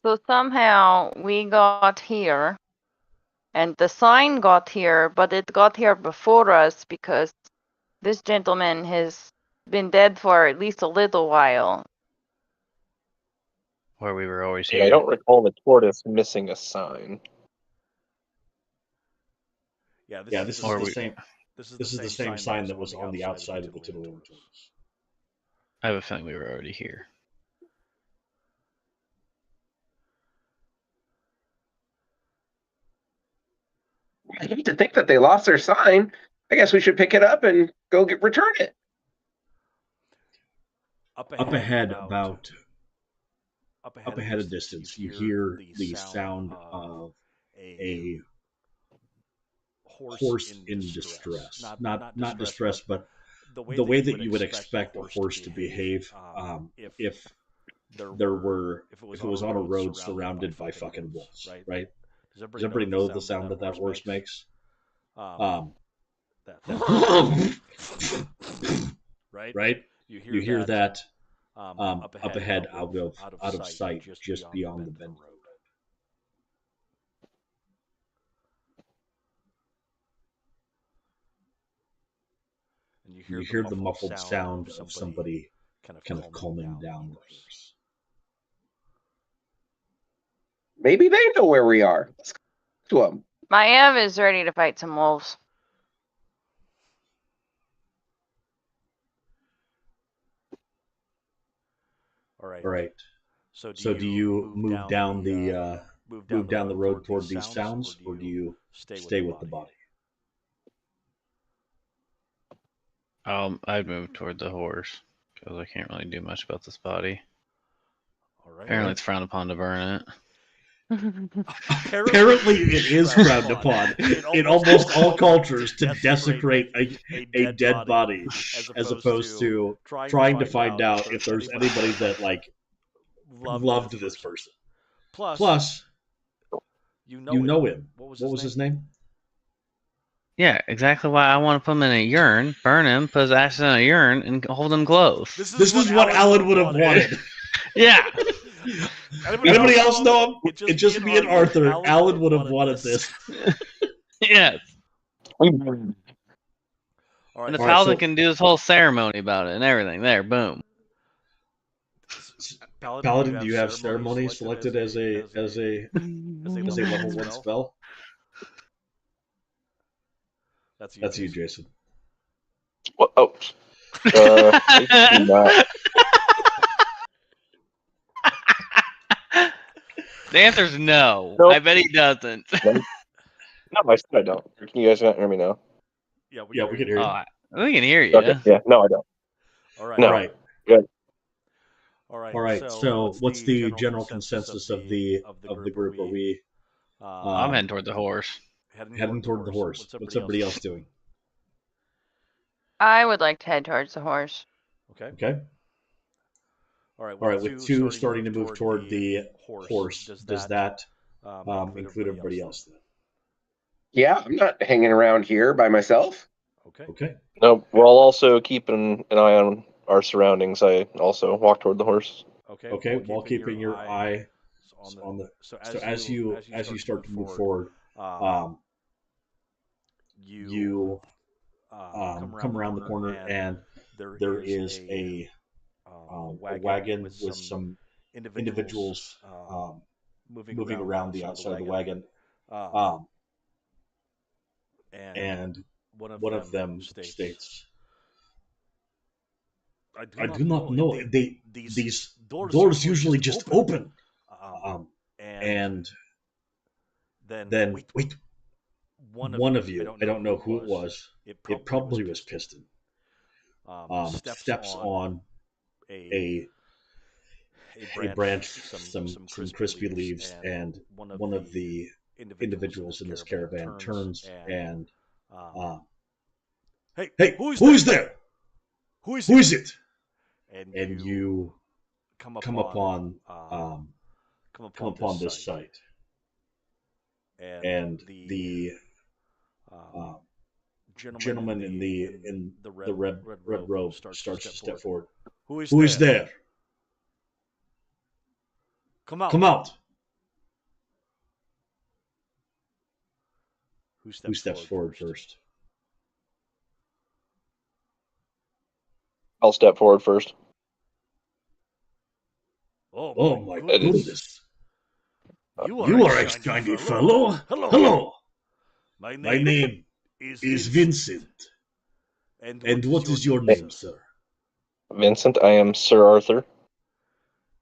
E: So somehow we got here, and the sign got here, but it got here before us because this gentleman has been dead for at least a little while.
D: Where we were always
G: Yeah, I
D: here.
G: don't recall the tortoise missing a sign.
A: Yeah, this is
D: Or
A: the
D: we-
A: same. This is the same sign that was on the outside of the titular tortoise.
D: I have a feeling we were already here.
F: I hate to think that they lost their sign. I guess we should pick it up and go return it.
A: Up ahead, about up ahead a distance, you hear the sound of a horse in distress. Not distress, but the way that you would expect a horse to behave, if if it was on a road surrounded by fucking wolves, right? Does everybody know the sound that horse makes? Right? You hear that up ahead, out of sight, just beyond the bend road. And you hear the muffled sound of somebody kind of calming down the horse.
F: Maybe they know where we are. Let's go to them.
E: Maev is ready to fight some wolves.
A: All right. So do you move down the road toward these sounds, or do you stay with the body?
D: I'd move toward the horse because I can't really do much about this body.
A: All right.
D: Apparently, it's frowned upon to burn it.
A: Apparently, it is frowned upon in almost all cultures to desecrate a dead body, as opposed to trying to find out if there's anybody that loved this person. Plus, you know him. What was his name?
D: Yeah, exactly why I want to put him in a urn, burn him, put his ashes in a urn, and hold him close.
A: This is what Alan would have wanted.
D: Yeah.
A: Anybody else know him? It just me and Arthur. Alan would have wanted this.
D: Yes.
G: We
D: And the
A: All right,
D: paladin
A: so-
D: can do this whole ceremony about it and everything. There, boom.
A: Paladin, do you have ceremony selected as a level 1 spell? That's you, Jason.
G: What? Oh. I do not.
D: The answer's no.
G: Nope.
D: I bet he doesn't.
G: No, I said I don't. Can you guys not hear me now?
A: Yeah, we can hear you.
D: Oh, we can hear you.
G: Okay. Yeah. No, I don't.
A: All right.
G: No.
A: All right.
G: Good.
A: All right. So, what's the general consensus of the group? Are we?
D: I'm heading toward the horse.
A: Heading toward the horse. What's everybody else doing?
E: I would like to head towards the horse.
A: Okay. All right. With two starting to move toward the horse, does that include everybody else then?
F: Yeah, I'm not hanging around here by myself.
A: Okay.
G: No, we'll also keep an eye on our surroundings. I also walk toward the horse.
A: Okay. While keeping your eye So as you start to move forward, you come around the corner, and there is a wagon with some individuals moving around the outside of the wagon, and one of them states, "I do not know. These doors usually just open." And then wait, one of you, I don't know who it was. It probably was Piston. Steps on a branch, some crispy leaves, and one of the individuals in this caravan turns and, "Hey, who is there? Who is it?" And you come upon this sight, and the gentleman in the red robe starts to step forward. "Who is there? Come out." Who steps forward first?
G: I'll step forward first.
A: Oh my goodness! You are a shiny fellow. Hello. My name is Vincent. And what is your name, sir?
G: Vincent, I am Sir Arthur.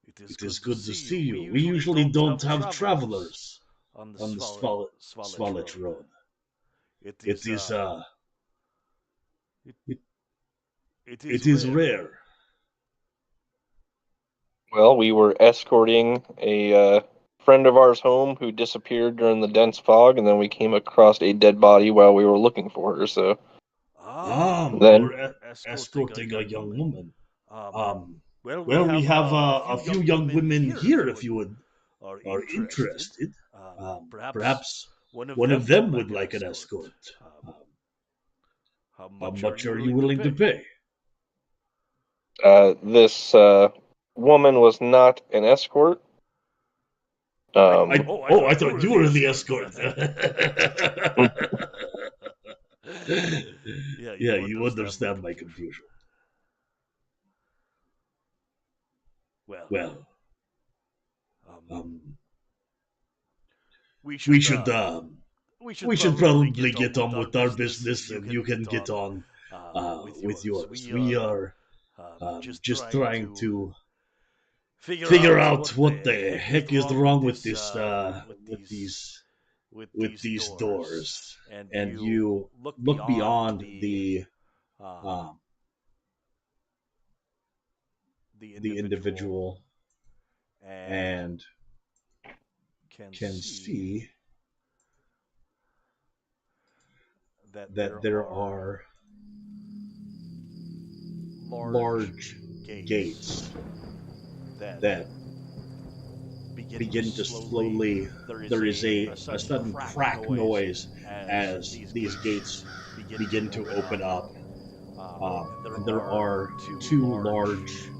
A: It is good to see you. We usually don't have travelers on the Svalich Road. It is rare.
G: Well, we were escorting a friend of ours home who disappeared during the dense fog, and then we came across a dead body while we were looking for her. So then
A: We're escorting a young woman. Well, we have a few young women here if you are interested. Perhaps one of them would like an escort. How much are you willing to pay?
G: this woman was not an escort.
A: I thought you were the escort. Yeah, you understand my confusion. Well, we should probably get on with our business, and you can get on with yours. We are just trying to figure out what the heck is wrong with these doors. And you look beyond the individual and can see that there are large gates that begin to slowly. There is a sudden crack noise as these gates begin to open up. And there are two large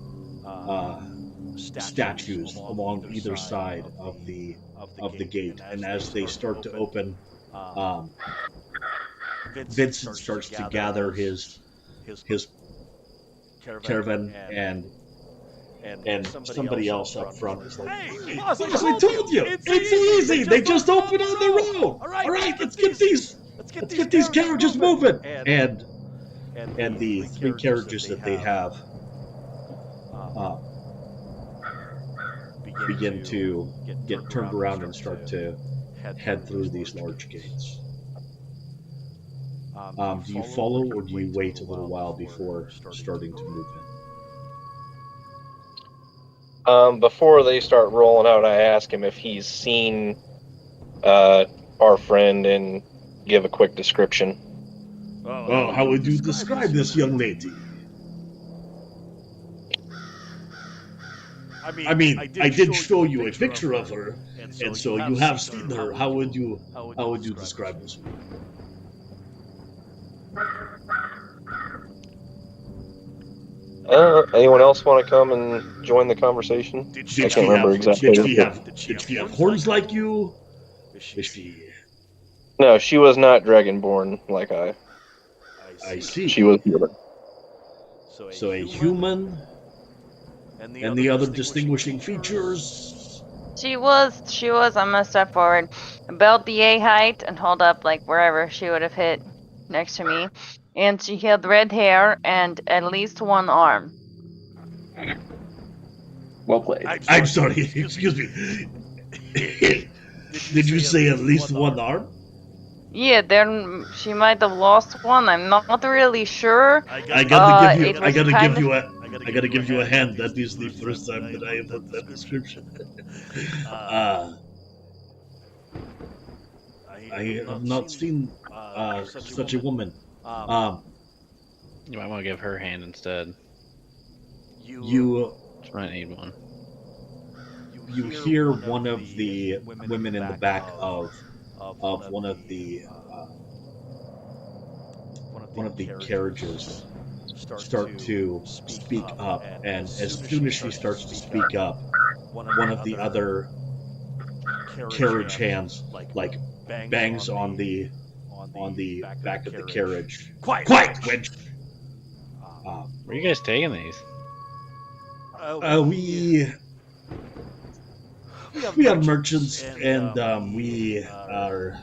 A: statues along either side of the gate, and as they start to open, Vincent starts to gather his caravan, and somebody else up front is like, "Hey, boss, I told you, it's easy. They just open on their own. All right, let's get these carriages moving." And the three carriages that they have begin to get turned around and start to head through these large gates. Do you follow, or do you wait a little while before starting to move in?
G: Before they start rolling out, I ask him if he's seen our friend and give a quick description.
A: Oh, how would you describe this young lady? I mean, I did show you a picture of her, and so you have seen her. How would you describe this?
G: Anyone else want to come and join the conversation? I can't remember exactly.
A: Did she have horns like you? Is she?
G: No, she was not dragonborn like I.
A: I see.
G: She was human.
A: So a human, and the other distinguishing features.
E: She was. I'm gonna step forward, about the A height, and hold up like wherever she would have hit next to me. And she had red hair and at least one arm.
F: Well played.
A: I'm sorry. Excuse me. Did you say at least one arm?
E: Yeah, then she might have lost one. I'm not really sure.
A: I gotta give you.
E: it
A: I
E: was
A: gotta
E: kind
A: give
E: of-
A: you a. I gotta give you a hand. That is the first time that I have heard that description. I have not seen such a woman.
D: You might want to give her a hand instead.
A: You
D: She might need one.
A: you hear one of the women in the back of one of the carriages start to speak up, and as soon as she starts to speak up, one of the other carriage hands like bangs on the back of the carriage. Quiet, wench.
D: Where are you guys taking these?
A: We have merchants, and we have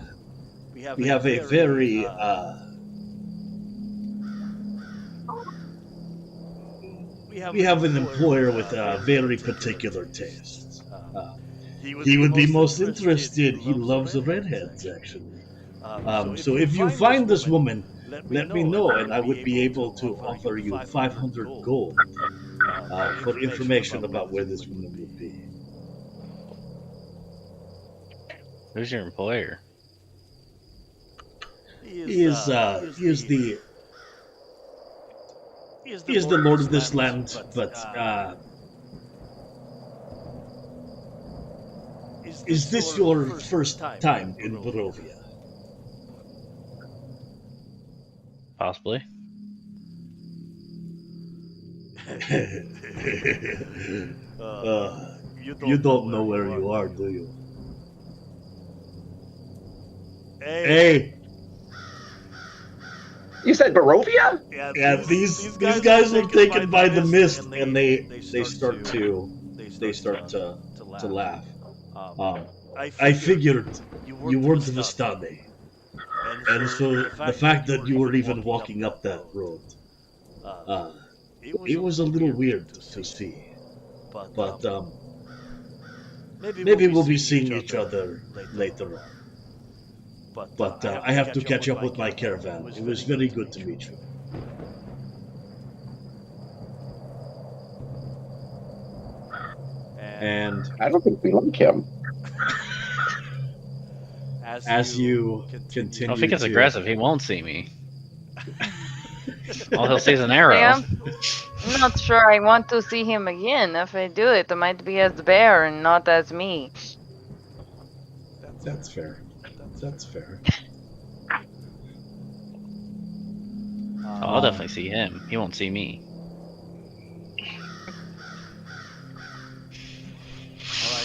A: a very we have an employer with a very particular taste. He would be most interested. He loves redheads, actually. So if you find this woman, let me know, and I would be able to offer you 500 gold for information about where this woman would be.
D: Who's your employer?
A: He is the lord of this land, but is this your first time in Barovia?
D: Possibly.
A: You don't know where you are, do you? Hey!
F: You said Barovia?
A: Yeah, these guys were taken by the mist, and they start to laugh. I figured you weren't Vistani, and so the fact that you were even walking up that road, it was a little weird to see. But maybe we'll be seeing each other later on. But I have to catch up with my caravan. It was very good to meet you. And
F: I don't think we like him.
A: as you continue,
D: Well, if he gets
A: to-
D: aggressive, he won't see me. All he'll see is an arrow.
E: Yeah. I'm not sure I want to see him again. If I do it might be as bear and not as me.
A: That's fair. That's fair.
D: I'll definitely see him. He won't see me.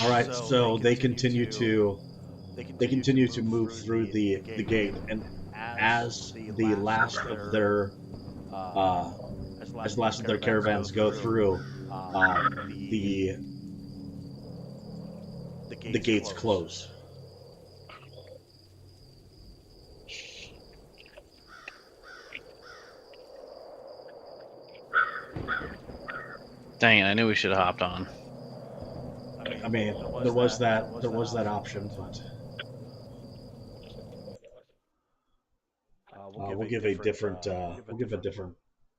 A: All right, so they continue to move through the gate, and as the last of their caravans go through, the gates close.
D: Dang it! I knew we should have hopped on.
A: I mean, there was that option, but we'll give a different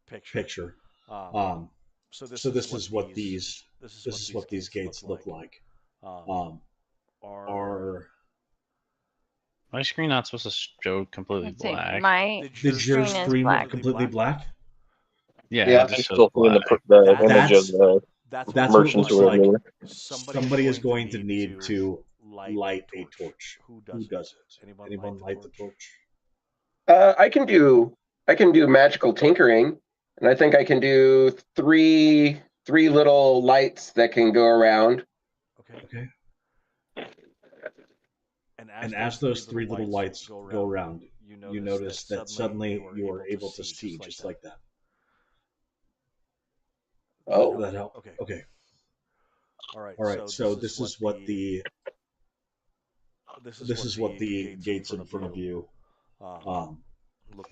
A: picture. So this is what these gates look like. Are
D: My screen not supposed to show completely
E: Let's see.
D: black.
E: My
A: did your
E: screen is
A: screen look
E: black.
A: completely black?
D: Yeah,
G: Yeah,
D: it
G: I'm
D: just shows
G: still seeing
D: black.
G: the image
A: That's-
G: of the
A: That's what it
G: merchants
A: looks
G: who are
A: like.
G: there.
A: Somebody is going to need to light a torch. Who does it? Anyone light the torch?
F: I can do magical tinkering and I think I can do three little lights that can go around.
A: Okay. And as those three little lights go around, you notice that suddenly you are able to see just like that.
F: Oh,
A: Does that help? Okay. All right. So this is what the gates in front of you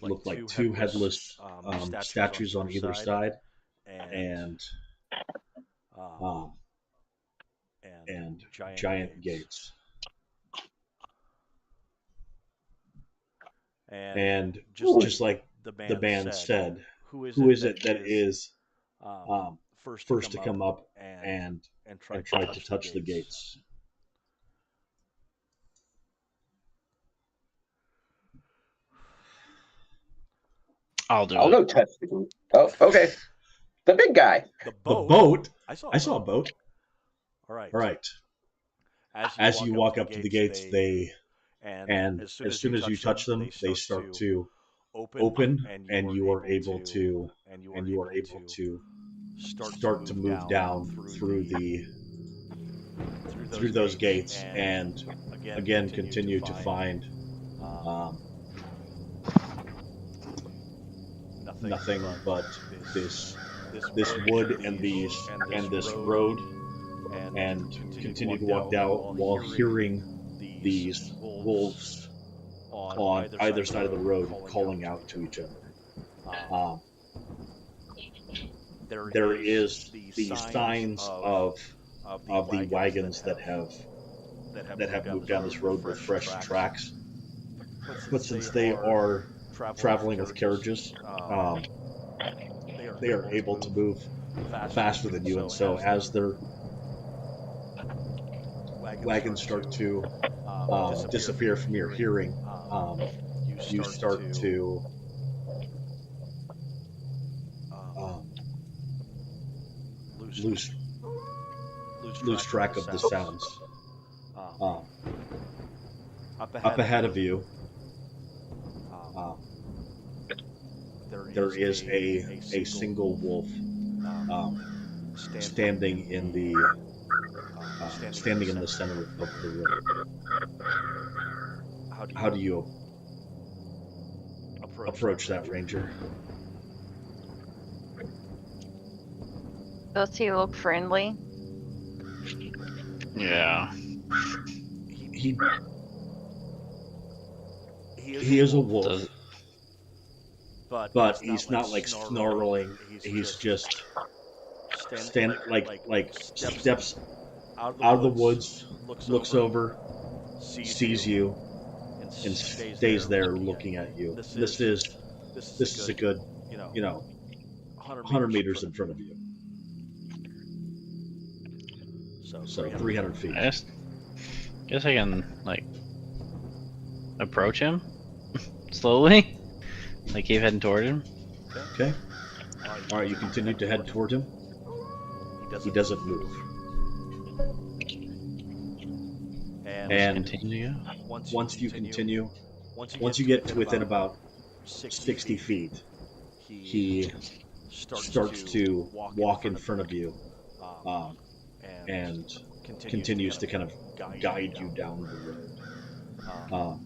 A: look like. Two headless statues on either side, and um, and giant gates. And just like the band said, who is it that is first to come up and try to touch the gates?
D: I'll do
F: I'll
D: it.
F: go touch the. Oh, okay. The big guy.
A: The boat. I saw a boat. All right. As you walk up to the gates, and as soon as you touch them, they start to open, and you are able to start to move down through those gates, and again continue to find um, nothing but this wood and this road, and continue to walk down while hearing these wolves on either side of the road calling out to each other. Um, there is the signs of the wagons that have moved down this road with fresh tracks, but since they are traveling with carriages, they are able to move faster than you, and so as their wagons start to disappear from your hearing, you start to lose track of the sounds. Up ahead of you, there is a single wolf standing in the center of the road. How do you approach that, Ranger?
E: Does he look friendly?
D: Yeah.
A: He is a wolf,
D: Does,
A: but he's not like snarling. He's just steps out of the woods, looks over, sees you, and stays there looking at you. This is a good, 100 meters in front of you. So 300 feet.
D: I guess I can approach him slowly, keep heading toward him.
A: Okay. All right, you continue to head toward him. He doesn't move. And
D: Continue.
A: once you get to within about 60 feet, he starts to walk in front of you, and continues to kind of guide you down the road.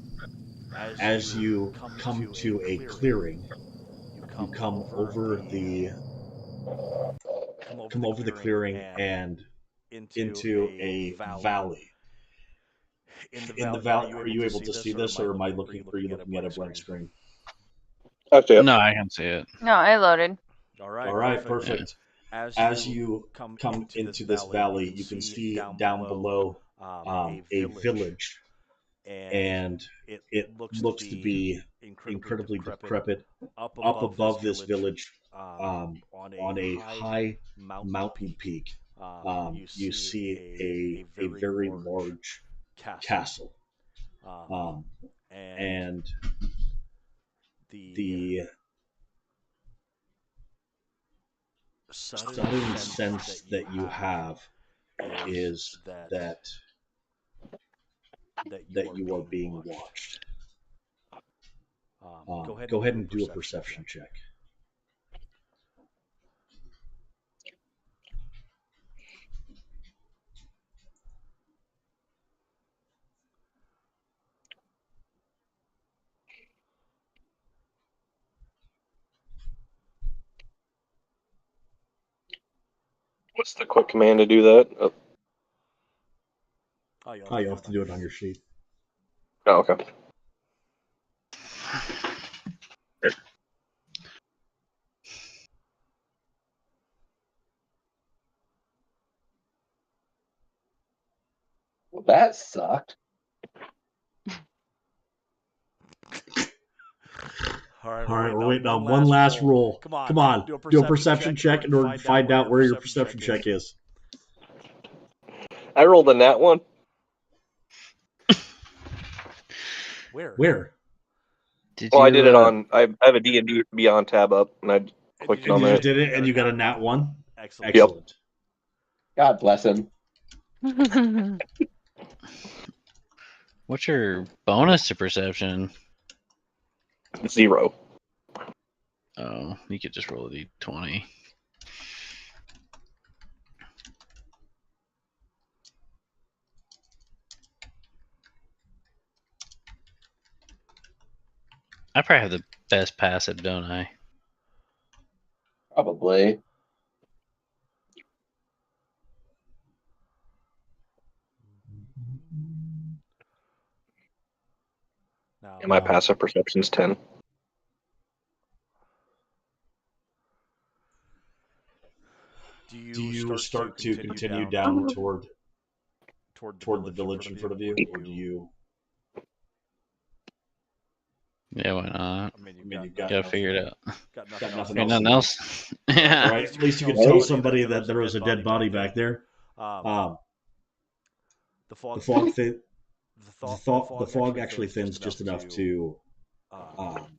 A: As you come to a clearing, you come over the clearing and into a valley. In the valley, are you able to see this, or are you looking at a blank screen?
G: I see it.
D: No, I can see it.
E: No, I loaded.
A: All right, perfect. As you come into this valley, you can see down below a village, and it looks to be incredibly decrepit. Up above this village, on a high mountain peak, you see a very large castle, and the sudden sense that you have is that you are being watched. Go ahead and do a perception check.
G: What's the quick command to do that?
A: Oh, you'll have to do it on your sheet.
G: Oh, okay.
F: Well, that sucked.
A: All right, we're waiting on one last roll. Come on, do a perception check in order to find out where your perception check is.
G: I rolled a nat one.
A: Where?
G: Well, I did it on. I have a D&D Beyond tab up, and I clicked
A: And
G: on
A: you
G: that.
A: just did it, and you got a nat 1?
G: Yep.
A: Excellent.
F: God bless him.
D: What's your bonus to perception?
G: 0.
D: Oh, you could just roll a d20. I probably have the best passive, don't I?
F: Probably.
G: And my passive perception's 10.
A: Do you start to continue down toward the village in front of you, or do you?
D: Yeah, why not?
A: I mean, you've
D: Gotta figure it out.
A: got nothing
D: Ain't
A: else.
D: nothing else. Yeah.
A: Right? At least you can tell somebody that there was a dead body back there. The fog actually thins just enough to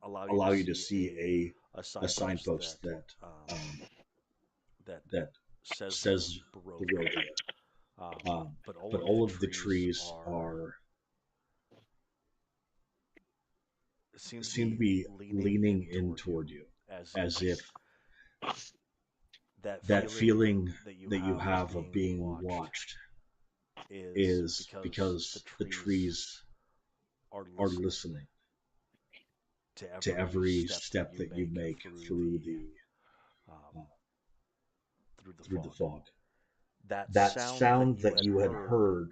A: allow you to see a signpost that says Barovia. But all of the trees seem to be leaning in toward you, as if that feeling that you have of being watched is because the trees are listening to every step that you make through the fog. That sound that you had heard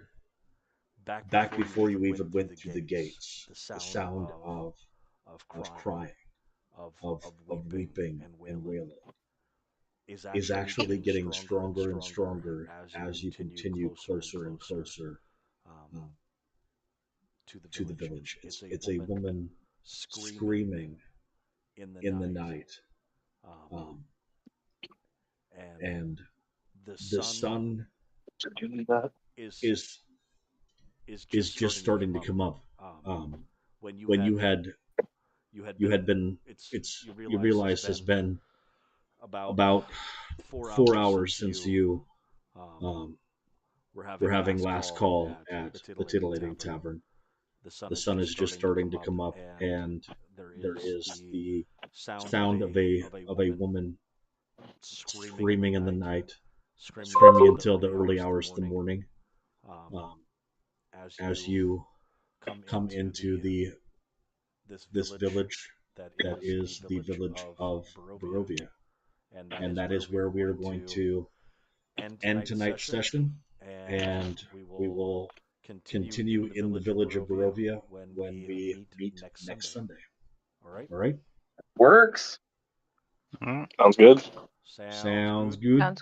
A: back before you even went through the gates, the sound of crying, of weeping and wailing, is actually getting stronger and stronger as you continue closer and closer to the village. It's a woman screaming in the night, and the sun is just starting to come up. When you had been, you realize has been about 4 hours since you were having last call at the titillating tavern. The sun is just starting to come up, and there is the sound of a woman screaming in the night, screaming until the early hours of the morning. As you come into this village that is the village of Barovia, and that is where we are going to end tonight's session, and we will continue in the village of Barovia when we meet next Sunday. All right?
F: Works.
G: Sounds good.
A: Sounds good.
E: Sounds good.